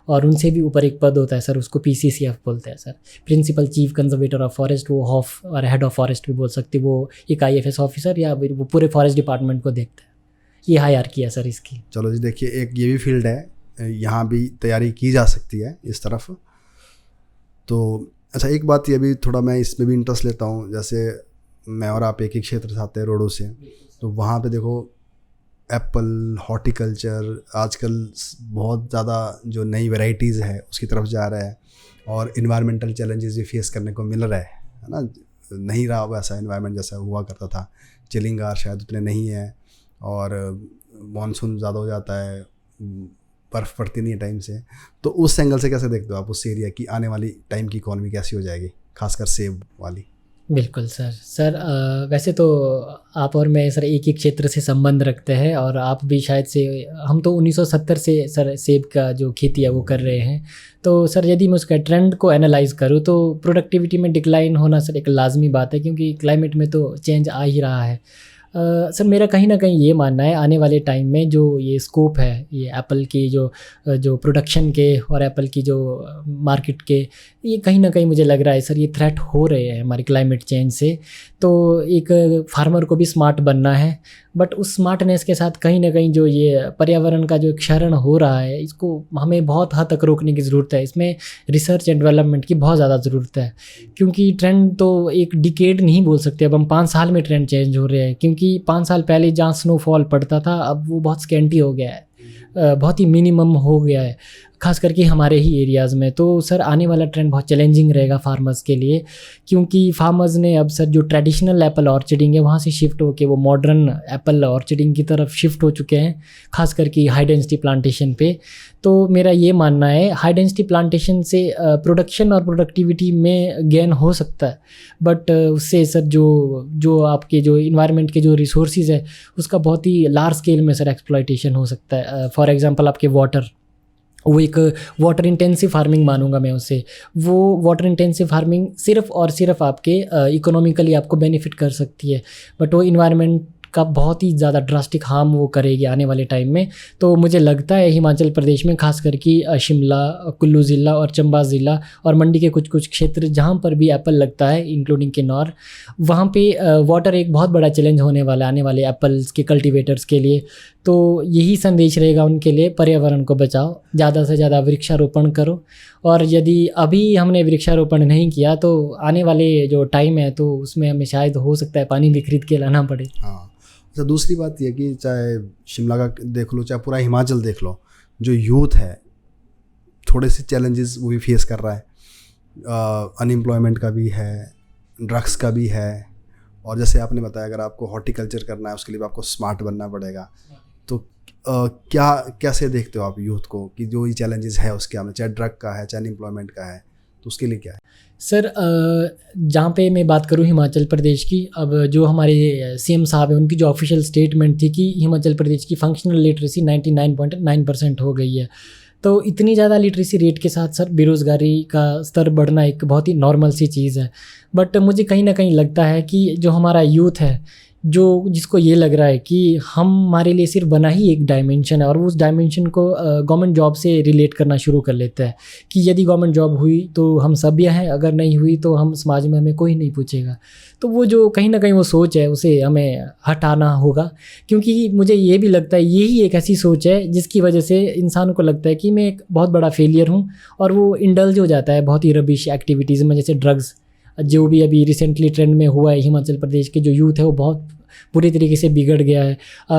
[SPEAKER 1] और उनसे भी ऊपर एक पद होता है सर, उसको पीसीसीएफ बोलते हैं sir, principal chief conservator of forest. वो हॉफ और हेड ऑफ फॉरेस्ट भी बोल सकते, वो एक आईएफएस ऑफिसर या वो पूरे फॉरेस्ट डिपार्टमेंट को देखता है। ये हायरार्की है सर इसकी।
[SPEAKER 2] चलो जी, देखिए एक ये भी फील्ड है, यहाँ भी तैयारी की जा सकती है इस तरफ। तो अच्छा, एक बात ये भी थोड़ा मैं इसमें भी इंटरेस्ट लेता हूँ, जैसे मैं और आप एक ही क्षेत्र से आते हैं रोडों से, तो वहाँ पे देखो एप्पल, हॉर्टिकल्चर आजकल बहुत ज़्यादा जो नई वैरायटीज़ है उसकी तरफ जा रहा है, और इन्वायरमेंटल चैलेंजेस भी फेस करने को मिल रहा है ना। नहीं रहा वैसा इन्वायरमेंट जैसा हुआ करता था, चिलिंगार शायद उतने नहीं है, और मानसून ज़्यादा हो जाता है, बर्फ़ पड़ती नहीं है टाइम से। तो उस एंगल से कैसे देखते हो आप उस एरिया की आने वाली टाइम की इकॉनमी कैसी हो जाएगी, खासकर सेब वाली?
[SPEAKER 1] बिल्कुल सर वैसे तो आप और मैं सर एक ही क्षेत्र से संबंध रखते हैं, और आप भी शायद से, हम तो 1970 से सर सेब का जो खेती है वो कर रहे हैं। तो सर यदि मैं उसका ट्रेंड को एनालाइज करूँ तो प्रोडक्टिविटी में डिक्लाइन होना सर एक लाजमी बात है, क्योंकि क्लाइमेट में तो चेंज आ ही रहा है। सर मेरा कहीं ना कहीं ये मानना है, आने वाले टाइम में जो ये स्कोप है, ये एप्पल की जो प्रोडक्शन के और एप्पल की जो मार्केट के, ये कहीं ना कहीं मुझे लग रहा है सर ये थ्रेट हो रहे हैं हमारे क्लाइमेट चेंज से। तो एक फार्मर को भी स्मार्ट बनना है, बट उस स्मार्टनेस के साथ कहीं ना कहीं जो ये पर्यावरण का जो क्षरण हो रहा है, इसको हमें बहुत हद तक रोकने की ज़रूरत है। इसमें रिसर्च एंड डेवलपमेंट की बहुत ज़्यादा ज़रूरत है, क्योंकि ट्रेंड तो एक डिकेड नहीं बोल सकते, अब हम 5 साल में ट्रेंड चेंज हो रहे हैं। क्योंकि 5 साल पहले जहाँ स्नोफॉल पड़ता था, अब वो बहुत स्कैंटी हो गया है, बहुत ही मिनिमम हो गया है, खास करके हमारे ही एरियाज़ में। तो सर आने वाला ट्रेंड बहुत चैलेंजिंग रहेगा फार्मर्स के लिए, क्योंकि फार्मर्स ने अब सर जो ट्रेडिशनल एप्पल ऑर्चर्डिंग है वहाँ से शिफ्ट होकर वो मॉडर्न एप्पल ऑर्चर्डिंग की तरफ शिफ्ट हो चुके हैं, खास करके हाई डेंसिटी प्लांटेशन पे। तो मेरा ये मानना है हाई डेंसिटी प्लांटेशन से प्रोडक्शन और प्रोडक्टिविटी में गेन हो सकता है, बट उससे सर जो आपके जो इन्वायरमेंट के जो रिसोर्सेज है उसका बहुत ही लार्ज स्केल में सर एक्सप्लॉयटेशन हो सकता है। फॉर एग्जांपल आपके वाटर, वो एक वाटर इंटेंसिव फार्मिंग मानूंगा मैं उसे। वो वाटर इंटेंसिव फार्मिंग सिर्फ और सिर्फ आपके इकोनॉमिकली आपको बेनिफिट कर सकती है, बट वो इन्वायरमेंट का बहुत ही ज़्यादा ड्रास्टिक हार्म वो करेगी आने वाले टाइम में। तो मुझे लगता है हिमाचल प्रदेश में खास करके शिमला, कुल्लू ज़िला और चंबा ज़िला और मंडी के कुछ क्षेत्र जहाँ पर भी एप्पल लगता है, इंक्लूडिंग किन्नौर, वहाँ पे वाटर एक बहुत बड़ा चैलेंज होने वाला है आने वाले एप्पल्स के कल्टीवेटर्स के लिए। तो यही संदेश रहेगा उनके लिए, पर्यावरण को बचाओ, ज़्यादा से ज़्यादा वृक्षारोपण करो, और यदि अभी हमने वृक्षारोपण नहीं किया तो आने वाले जो टाइम है तो उसमें हमें शायद हो सकता है पानी भी खरीद के लाना पड़े।
[SPEAKER 2] हाँ, अच्छा, दूसरी बात यह कि चाहे शिमला का देख लो, चाहे पूरा हिमाचल देख लो, जो यूथ है थोड़े से चैलेंजेस वो भी फेस कर रहा है। अनएम्प्लॉयमेंट का भी है, ड्रग्स का भी है, और जैसे आपने बताया अगर आपको हॉर्टिकल्चर करना है उसके लिए भी आपको स्मार्ट बनना पड़ेगा। तो क्या कैसे देखते हो आप यूथ को कि जो ये चैलेंजेस है उसके सामने, चाहे ड्रग का है चाहे अनएम्प्लॉयमेंट का है, तो उसके लिए क्या है?
[SPEAKER 1] सर जहाँ पे मैं बात करूँ हिमाचल प्रदेश की, अब जो हमारे सीएम साहब हैं उनकी जो ऑफिशियल स्टेटमेंट थी कि हिमाचल प्रदेश की फंक्शनल लिटरेसी 99.9% हो गई है। तो इतनी ज़्यादा लिटरेसी रेट के साथ सर बेरोज़गारी का स्तर बढ़ना एक बहुत ही नॉर्मल सी चीज़ है। बट मुझे कहीं ना कहीं लगता है कि जो हमारा यूथ है, जिसको ये लग रहा है कि हमारे लिए सिर्फ बना ही एक डायमेंशन है, और उस डायमेंशन को गवर्नमेंट जॉब से रिलेट करना शुरू कर लेते हैं कि यदि गवर्नमेंट जॉब हुई तो हम सभ्य हैं, अगर नहीं हुई तो हम समाज में हमें कोई नहीं पूछेगा। तो वो जो कहीं ना कहीं वो सोच है उसे हमें हटाना होगा, क्योंकि मुझे ये भी लगता है यही एक ऐसी सोच है जिसकी वजह से इंसान को लगता है कि मैं एक बहुत बड़ा फेलियर हूँ, और वो इंडल्ज हो जाता है बहुत ही रबिश एक्टिविटीज़ में, जैसे ड्रग्स, जो भी अभी रिसेंटली ट्रेंड में हुआ है। हिमाचल प्रदेश के जो यूथ है वो बहुत पूरी तरीके से बिगड़ गया है।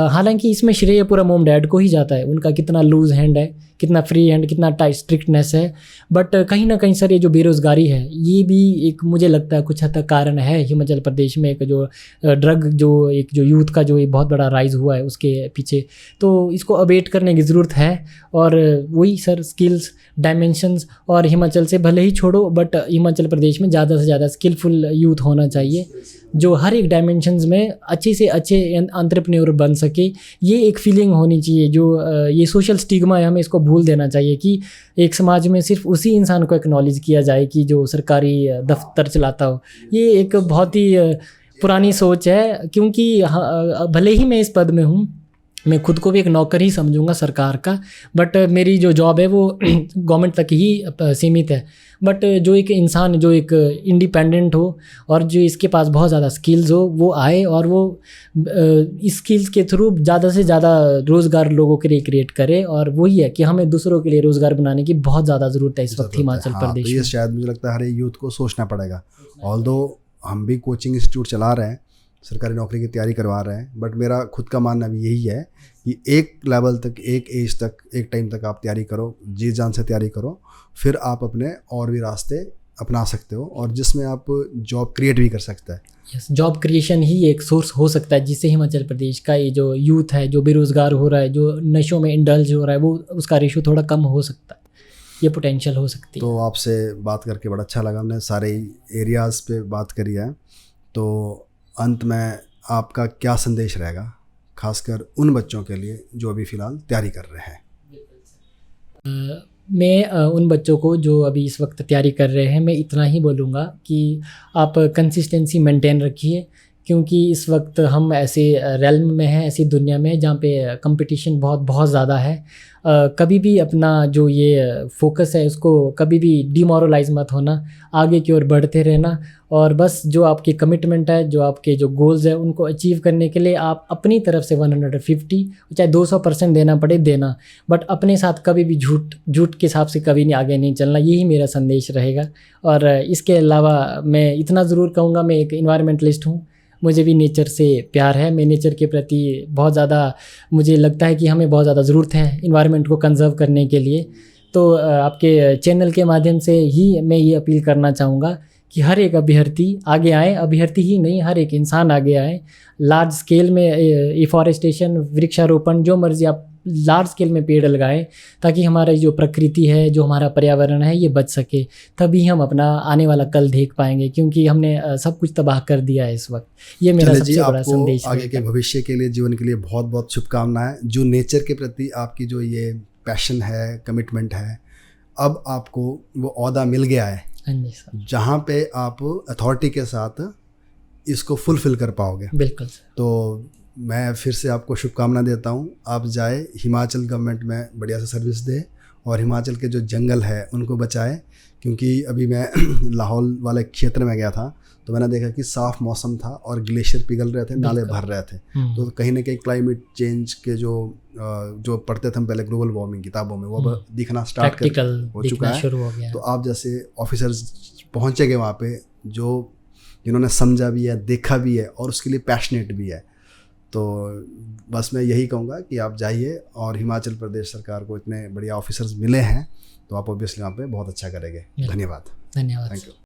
[SPEAKER 1] हालांकि इसमें श्रेय पूरा मॉम डैड को ही जाता है, उनका कितना लूज़ हैंड है कितना फ्री हैंड, कितना टाइट स्ट्रिक्टनेस है। बट कहीं ना कहीं सर ये जो बेरोज़गारी है ये भी एक मुझे लगता है कुछ हद तक कारण है हिमाचल प्रदेश में एक जो ड्रग जो यूथ का जो एक बहुत बड़ा राइज हुआ है उसके पीछे। तो इसको अबेट करने की ज़रूरत है। और वही सर स्किल्स डायमेंशंस, और हिमाचल से भले ही छोड़ो बट हिमाचल प्रदेश में ज़्यादा से ज़्यादा स्किलफुल यूथ होना चाहिए जो हर एक डायमेंशंस में अच्छे से अच्छे एंटरप्रेन्योर बन सके। ये एक फीलिंग होनी चाहिए जो ये सोशल स्टिग्मा है, हमें इसको भूल देना चाहिए कि एक समाज में सिर्फ उसी इंसान को एक्नॉलेज किया जाए कि जो सरकारी दफ्तर चलाता हो। ये एक बहुत ही पुरानी सोच है, क्योंकि भले ही मैं इस पद में हूँ, मैं खुद को भी एक नौकर ही समझूंगा सरकार का, बट मेरी जो जॉब है वो गवर्नमेंट तक ही सीमित है। बट जो एक इंसान जो एक इंडिपेंडेंट हो और जो इसके पास बहुत ज़्यादा स्किल्स हो वो आए और वो इस स्किल्स के थ्रू ज़्यादा से ज़्यादा रोज़गार लोगों के लिए क्रिएट करे। और वही है कि हमें दूसरों के लिए रोज़गार बनाने की बहुत ज़्यादा ज़रूरत है इस वक्त हिमाचल प्रदेश में।
[SPEAKER 2] ये शायद मुझे लगता है हर एक यूथ को सोचना पड़ेगा। ऑल्दो हम भी कोचिंग इंस्टीट्यूट चला रहे हैं, सरकारी नौकरी की तैयारी करवा रहे हैं, बट मेरा खुद का मानना भी यही है कि एक लेवल तक, एक एज तक, एक टाइम तक आप तैयारी करो, जी जान से तैयारी करो, फिर आप अपने और भी रास्ते अपना सकते हो और जिसमें आप जॉब क्रिएट भी कर सकते हैं।
[SPEAKER 1] यस, जॉब क्रिएशन ही एक सोर्स हो सकता है जिससे हिमाचल प्रदेश का ये जो यूथ है जो बेरोज़गार हो रहा है, जो नशों में इंडल्ज हो रहा है, वो उसका रेशो थोड़ा कम हो सकता है, ये पोटेंशियल हो सकती है।
[SPEAKER 2] तो आपसे बात करके बड़ा अच्छा लगा, हमने सारे एरियाज़ पे बात करी है। तो अंत में आपका क्या संदेश रहेगा खासकर उन बच्चों के लिए जो अभी फ़िलहाल तैयारी कर रहे हैं?
[SPEAKER 1] मैं उन बच्चों को जो अभी इस वक्त तैयारी कर रहे हैं मैं इतना ही बोलूँगा कि आप कंसिस्टेंसी मेंटेन रखिए, क्योंकि इस वक्त हम ऐसे रेल्म में हैं, ऐसी दुनिया में है जहाँ पे कंपटीशन बहुत ज़्यादा है। कभी भी अपना जो ये फोकस है उसको कभी भी डिमोरलाइज मत होना, आगे की ओर बढ़ते रहना। और बस जो आपकी कमिटमेंट है, जो आपके जो गोल्स है, उनको अचीव करने के लिए आप अपनी तरफ से 150 चाहे 200% देना पड़े देना, बट अपने साथ कभी भी झूठ के हिसाब से कभी नहीं आगे नहीं चलना। यही मेरा संदेश रहेगा। और इसके अलावा मैं इतना ज़रूर कहूँगा, मैं एक इन्वायरमेंटलिस्ट हूँ, मुझे भी नेचर से प्यार है। मैं नेचर के प्रति बहुत ज़्यादा, मुझे लगता है कि हमें बहुत ज़्यादा ज़रूरत है इन्वायरमेंट को कंजर्व करने के लिए। तो आपके चैनल के माध्यम से ही मैं ये अपील करना चाहूँगा कि हर एक अभ्यर्थी आगे आए, अभ्यर्थी ही नहीं हर एक इंसान आगे आए। लार्ज स्केल में एफॉरेस्टेशन, वृक्षारोपण, जो मर्जी आप लार्ज स्केल में पेड़ लगाएं, ताकि हमारा जो प्रकृति है, जो हमारा पर्यावरण है, ये बच सके। तभी हम अपना आने वाला कल देख पाएंगे, क्योंकि हमने सब कुछ तबाह कर दिया है इस वक्त। ये मेरा सबसे बड़ा संदेश है।
[SPEAKER 2] आगे के भविष्य के लिए, जीवन के लिए बहुत बहुत शुभकामनाएं। जो नेचर के प्रति आपकी जो ये पैशन है, कमिटमेंट है, अब आपको वो ओहदा मिल गया है जहाँ पे आप अथॉरिटी के साथ इसको फुलफिल कर पाओगे।
[SPEAKER 1] बिल्कुल सर।
[SPEAKER 2] तो मैं फिर से आपको शुभकामना देता हूँ। आप जाए, हिमाचल गवर्नमेंट में बढ़िया से सर्विस दे और हिमाचल के जो जंगल है उनको बचाए। क्योंकि अभी मैं लाहौल वाले क्षेत्र में गया था तो मैंने देखा कि साफ़ मौसम था और ग्लेशियर पिघल रहे थे, नाले भर रहे थे। तो कहीं ना कहीं क्लाइमेट चेंज के जो पढ़ते थे हम पहले ग्लोबल वार्मिंग किताबों में, वो अब दिखना स्टार्ट हो चुका है। तो आप जैसे ऑफिसर्स पहुँचेंगे वहाँ पे जिन्होंने समझा भी है, देखा भी है और उसके लिए पैशनेट भी है। तो बस मैं यही कहूँगा कि आप जाइए, और हिमाचल प्रदेश सरकार को इतने बढ़िया ऑफिसर्स मिले हैं तो आप ऑब्वियसली वहाँ पे बहुत अच्छा करेंगे। धन्यवाद।
[SPEAKER 1] Thank you.